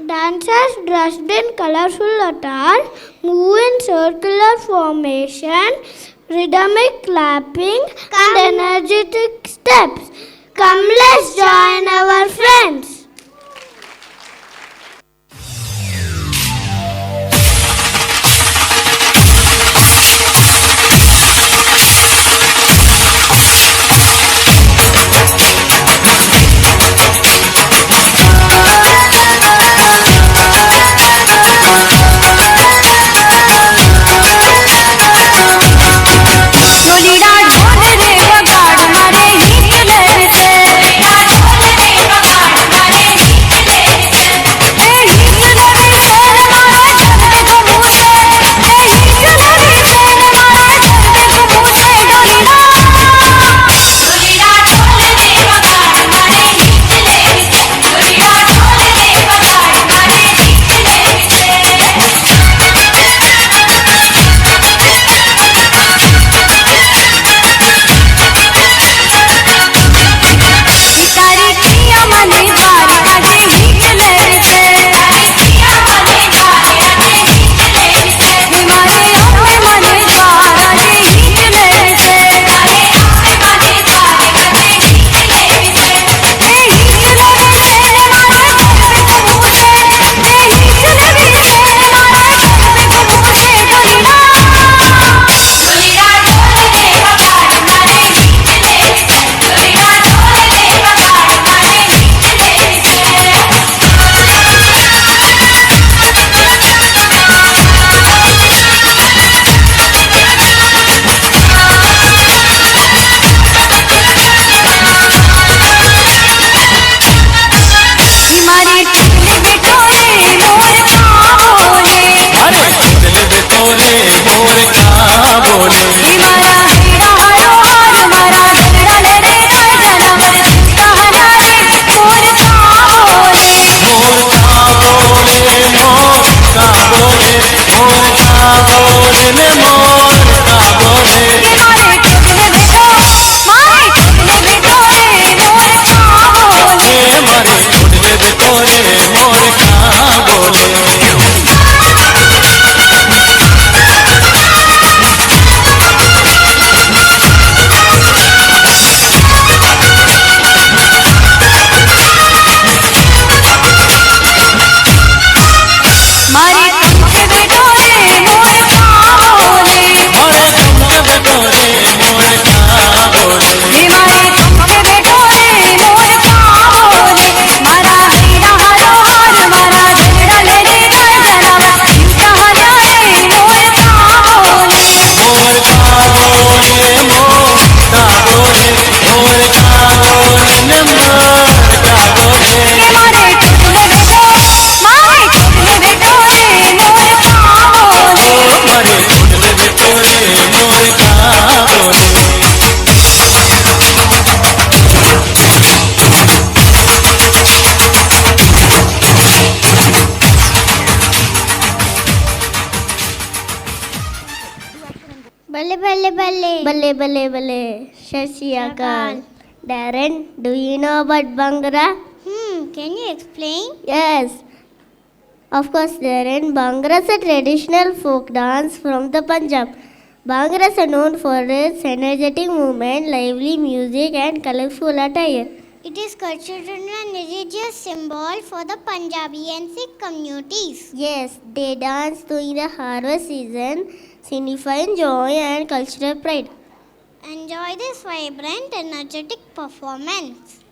Dancers dressed in colorful attire move in circular formation, rhythmic clapping and energetic steps. Come, let's join our friends. ढोल रे बगाड़ मारे गीत ले से। balle balle. Balle balle balle. Shashiyakal. Darren, do you know about Bhangra? Can you explain? Yes. Of course, Darren. Bhangra is a traditional folk dance from the Punjab. Bhangras are known for its energetic movement, lively music, and colorful attire. It is cultural and religious symbol for the Punjabi and Sikh communities. Yes, they dance during the harvest season, signifying joy and cultural pride. Enjoy this vibrant, energetic performance.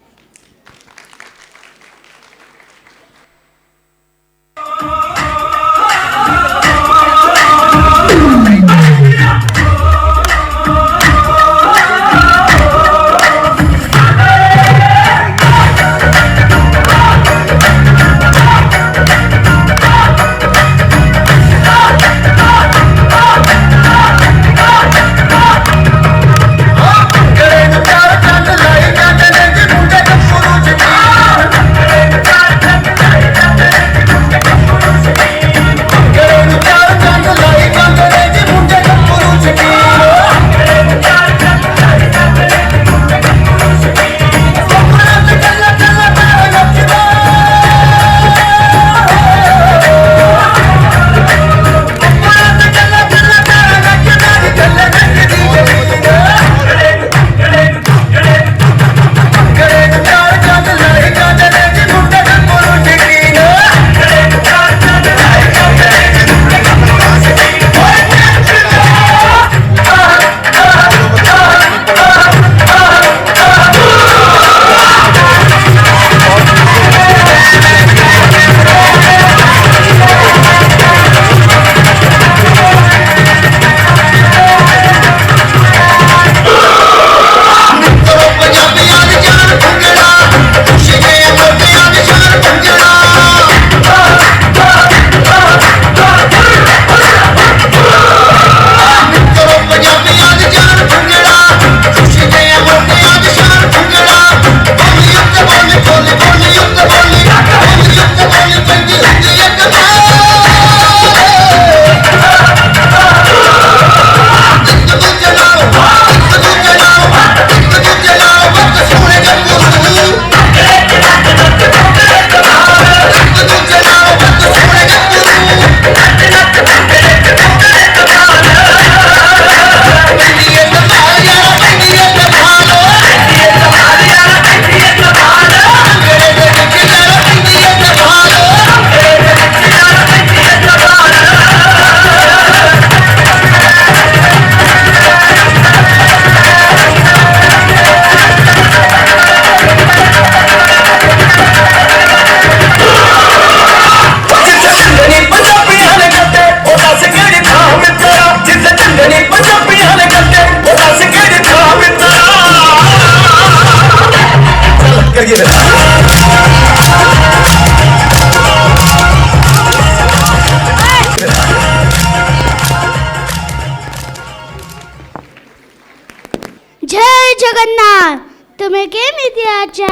तुम्हें केमिति आचा?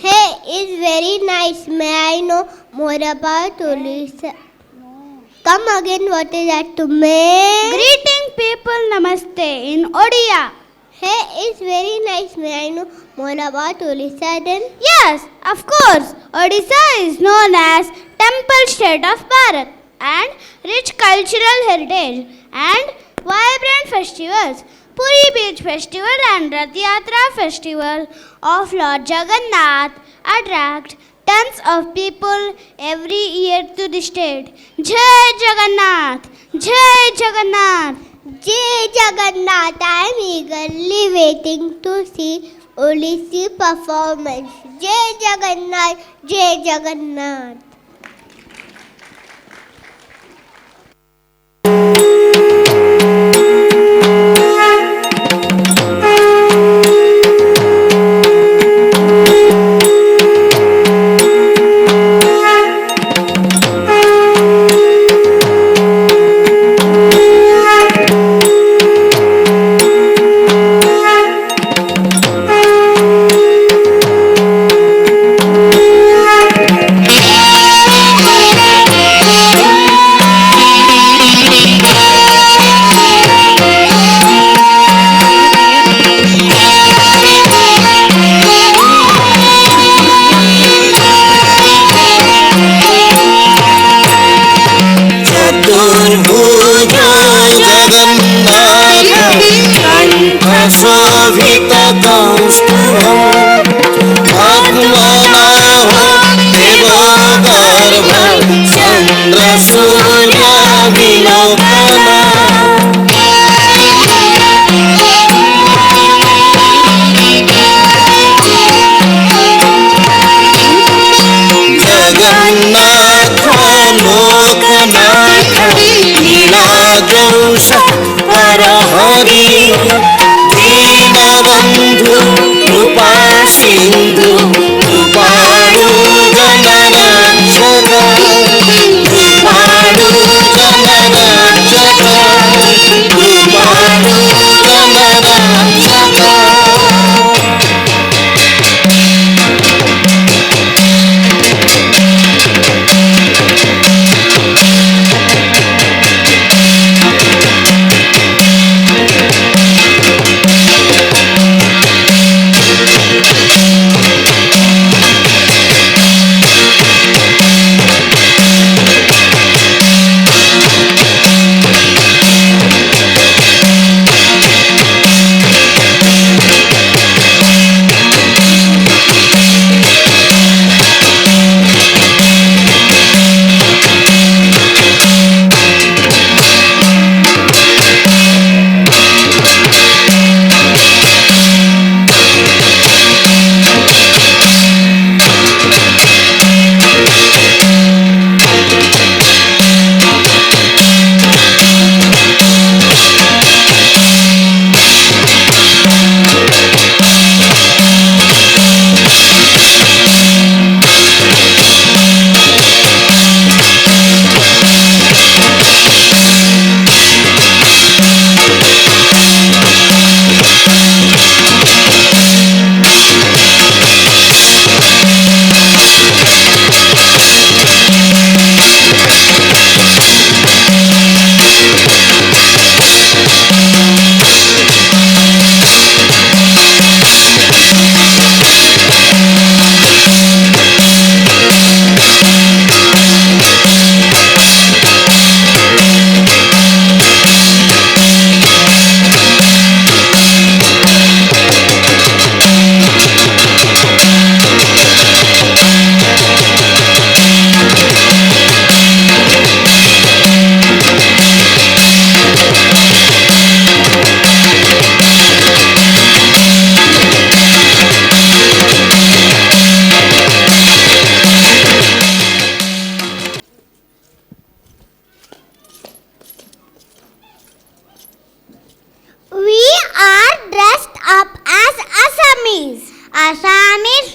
Hey, it's very nice. May I know more about Odisha? Come again, what is that to me? Greeting people, namaste in Odia. Hey, it's very nice. May I know more about Odisha then? Yes, of course. Odisha is known as temple state of Bharat and rich cultural heritage and vibrant festivals. Puri Beach Festival and Rath Yatra Festival of Lord Jagannath attract tons of people every year to the state. Jai Jagannath! Jai Jagannath! Jai Jagannath! I am eagerly waiting to see Odissi performance. Jai Jagannath! Jai Jagannath! Yeah.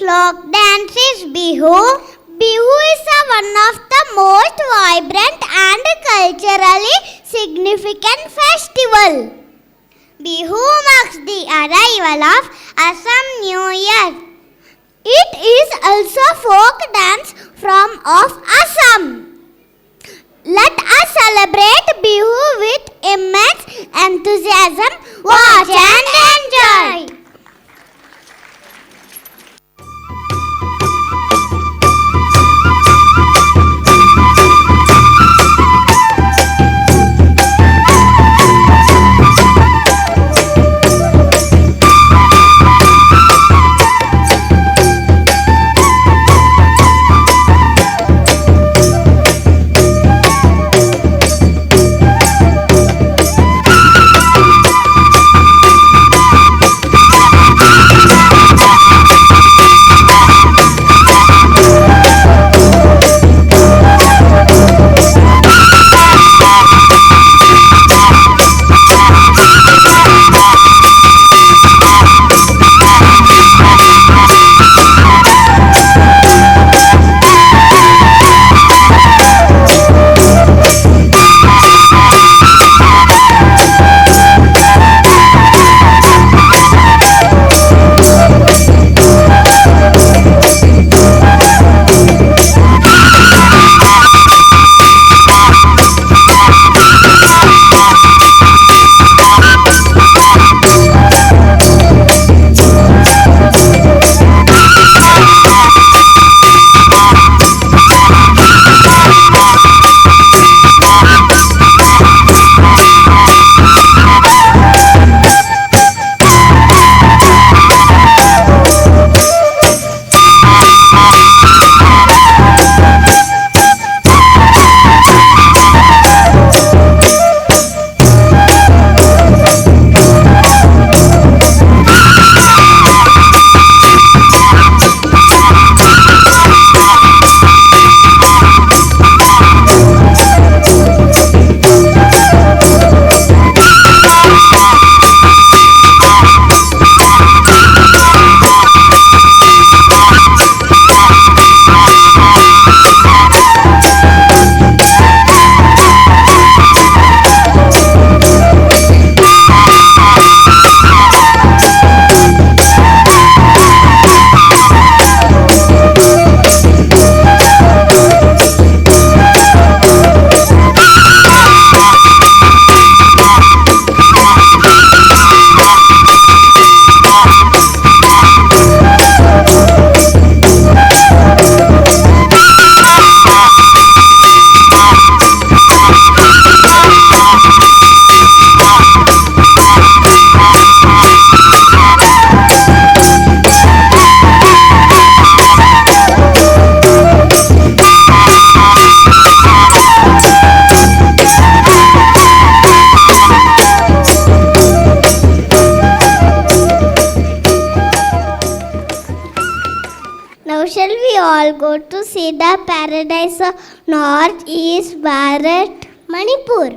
folk dance is Bihu. Bihu is one of the most vibrant and culturally significant festival. Bihu marks the arrival of Assam New Year. It is also folk dance from of Assam. Let us celebrate Bihu with immense enthusiasm. Watch and enjoy. Go to see the paradise of Northeast Bharat. Manipur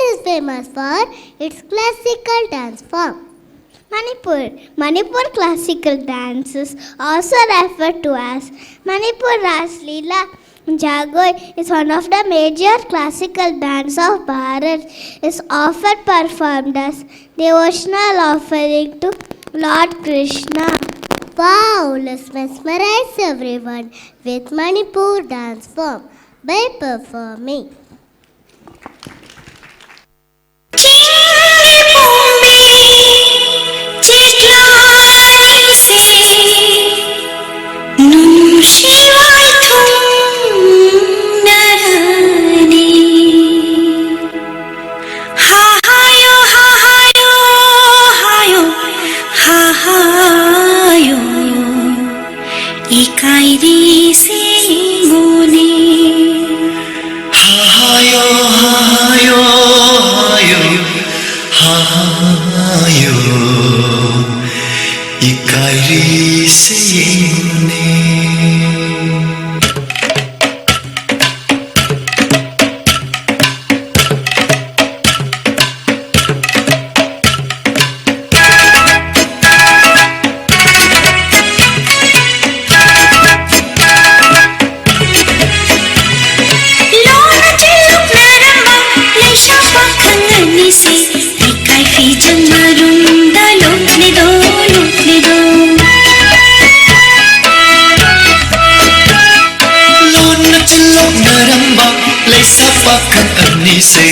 is famous for its classical dance form. Manipur classical dance is also referred to as Manipur Ras Leela. Jagoi is one of the major classical dance of Bharat. Is often performed as devotional offering to Lord Krishna. Wow, let's mesmerize everyone with Manipur dance form by performing. Ikairi se mone hayo hayo hayo hayo ikairi se mone. se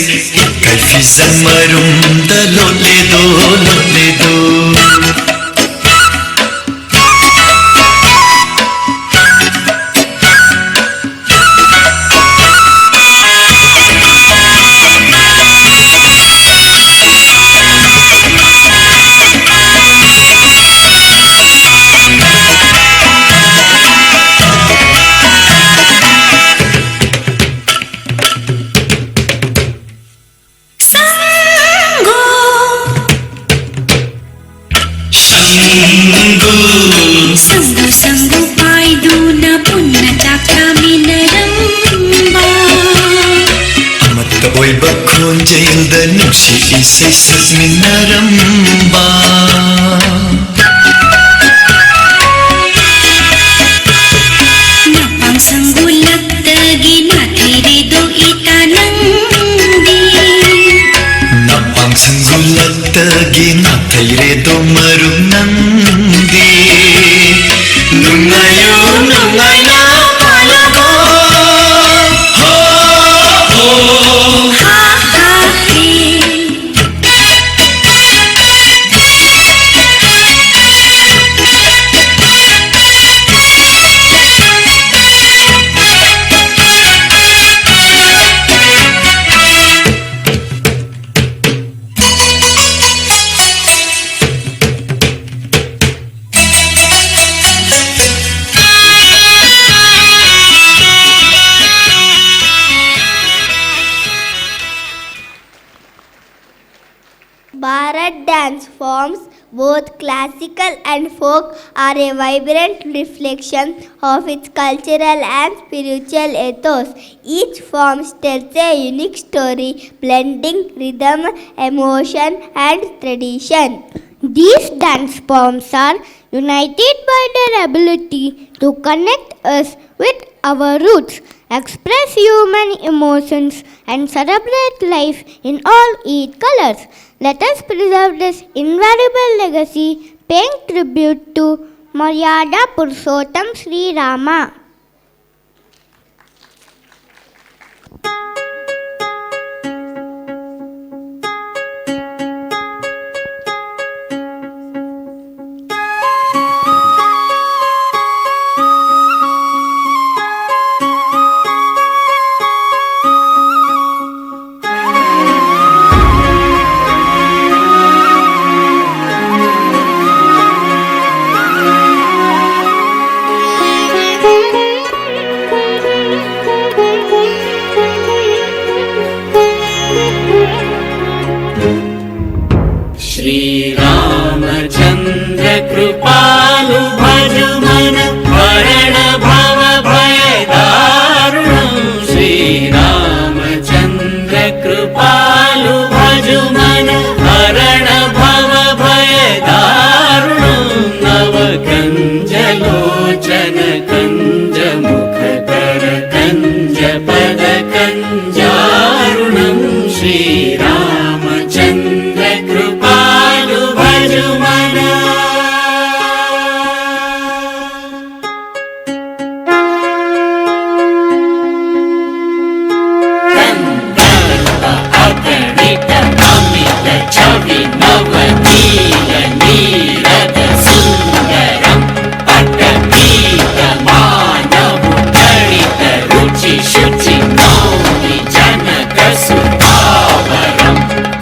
kai fi samarum da loledo loledo ಸಂಗು ಸಂಗು ಪಾಯ್ದು ನ ಪುನ್ನ ಚಾಕ್ರಾಮಿನರಂಬ ಮತ್ತ ಒಯ್ಬ ಕೊಂಜೆಯಿಂದ ನುಕ್ಷಿ ಇಸೆ ಸಸ್ಮಿನರಂಬ ನಪಂ ಸಂಗು ಲತ್ತಗಿ ನಥಿರಿದು ಈತ ನಂದಿ ನಪ್ಪಂ ಸಂಗುಲತ್ತಗಿ ನಥೈರೆದು ಮರು ನಂದಿ ನುಂಗಯೋ ನುಂಗೈನ ಪಾಲಗೋ ಹೋ ಹೋ ಹಾ ಹಾ ಹೇ Bharat dance forms, both classical and folk, are a vibrant reflection of its cultural and spiritual ethos. Each form tells a unique story, blending rhythm, emotion, and tradition. These dance forms are united by their ability to connect us with our roots, express human emotions, and celebrate life in all its colors. Let us preserve this invaluable legacy, paying tribute to Maryada Purushottam Sri Rama. Shri Ramchandra कृपालु भजु मन हरण भव भय दारुणं श्रीरामचन्द्र कृपालु भजु मन हरण भव भय दारुणं नव कंज लोचन कंज मुखकर कंज पद कंजारुणं श्रीरामचन्द्र कृपालु भजु मन कंदर्प अगणित अमित छवि नवनील नीरद सुन्दरं पटपीत मानव गणित रुचि शुचि नौमि जनक सुतावरं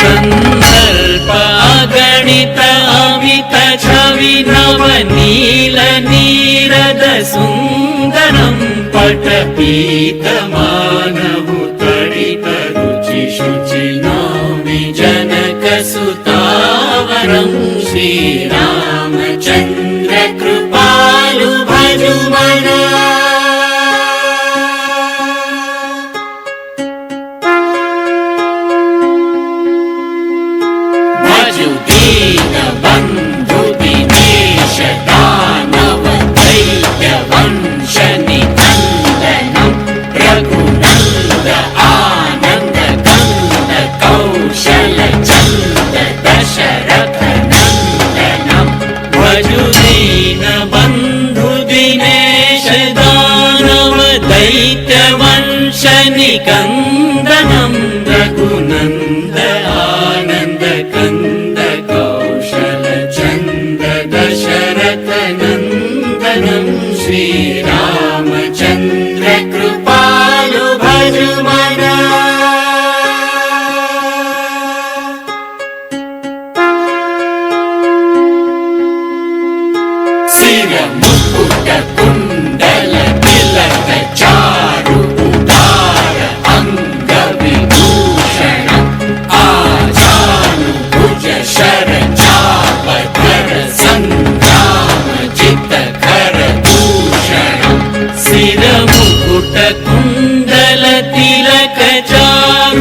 कंदर्प अगणित अमित छवि नवनील नीरद सुन्दरं पटपीत मानव तडित रुचि शुचि नौमि जनक सुतावरं श्रीरामचन्द्र कृपालु भजु मन भजु दीन बन्धु दिनेश दानव दैत्य वंश निकन्दनं रघुनन्द आनन्द कन्द कौशल चन्द दशरथ नन्दन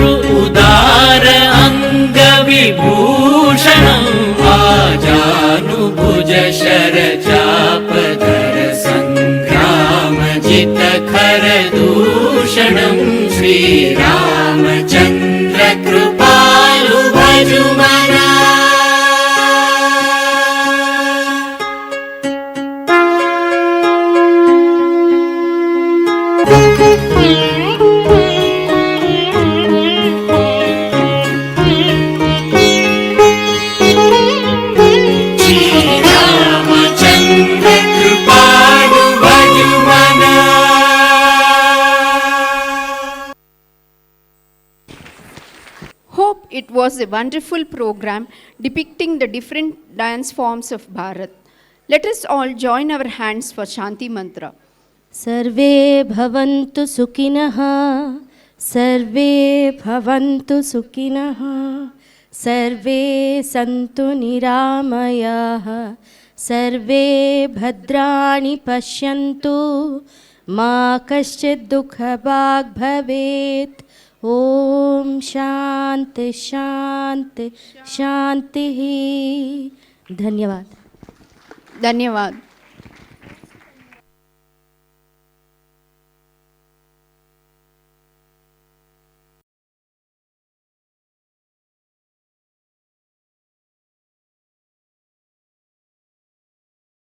चारु उदार अङ्गविभूषणम् आजानुभुज शरचापधर सङ्ग्रामजित खरदूषणं श्रीरामचन्द्र कृपालु भजुमना। Hope it was a wonderful program depicting the different dance forms of Bharat. Let us all join our hands for Shanti Mantra. सर्वे भवन्तु सुखिनः, सर्वे भवन्तु सुखिनः, सर्वे सन्तु निरामयाः, सर्वे भद्राणि पश्यन्तु, मा कश्चित् दुःखभाग् भवेत्। ओम शांति शांति शांति। धन्यवाद। धन्यवाद।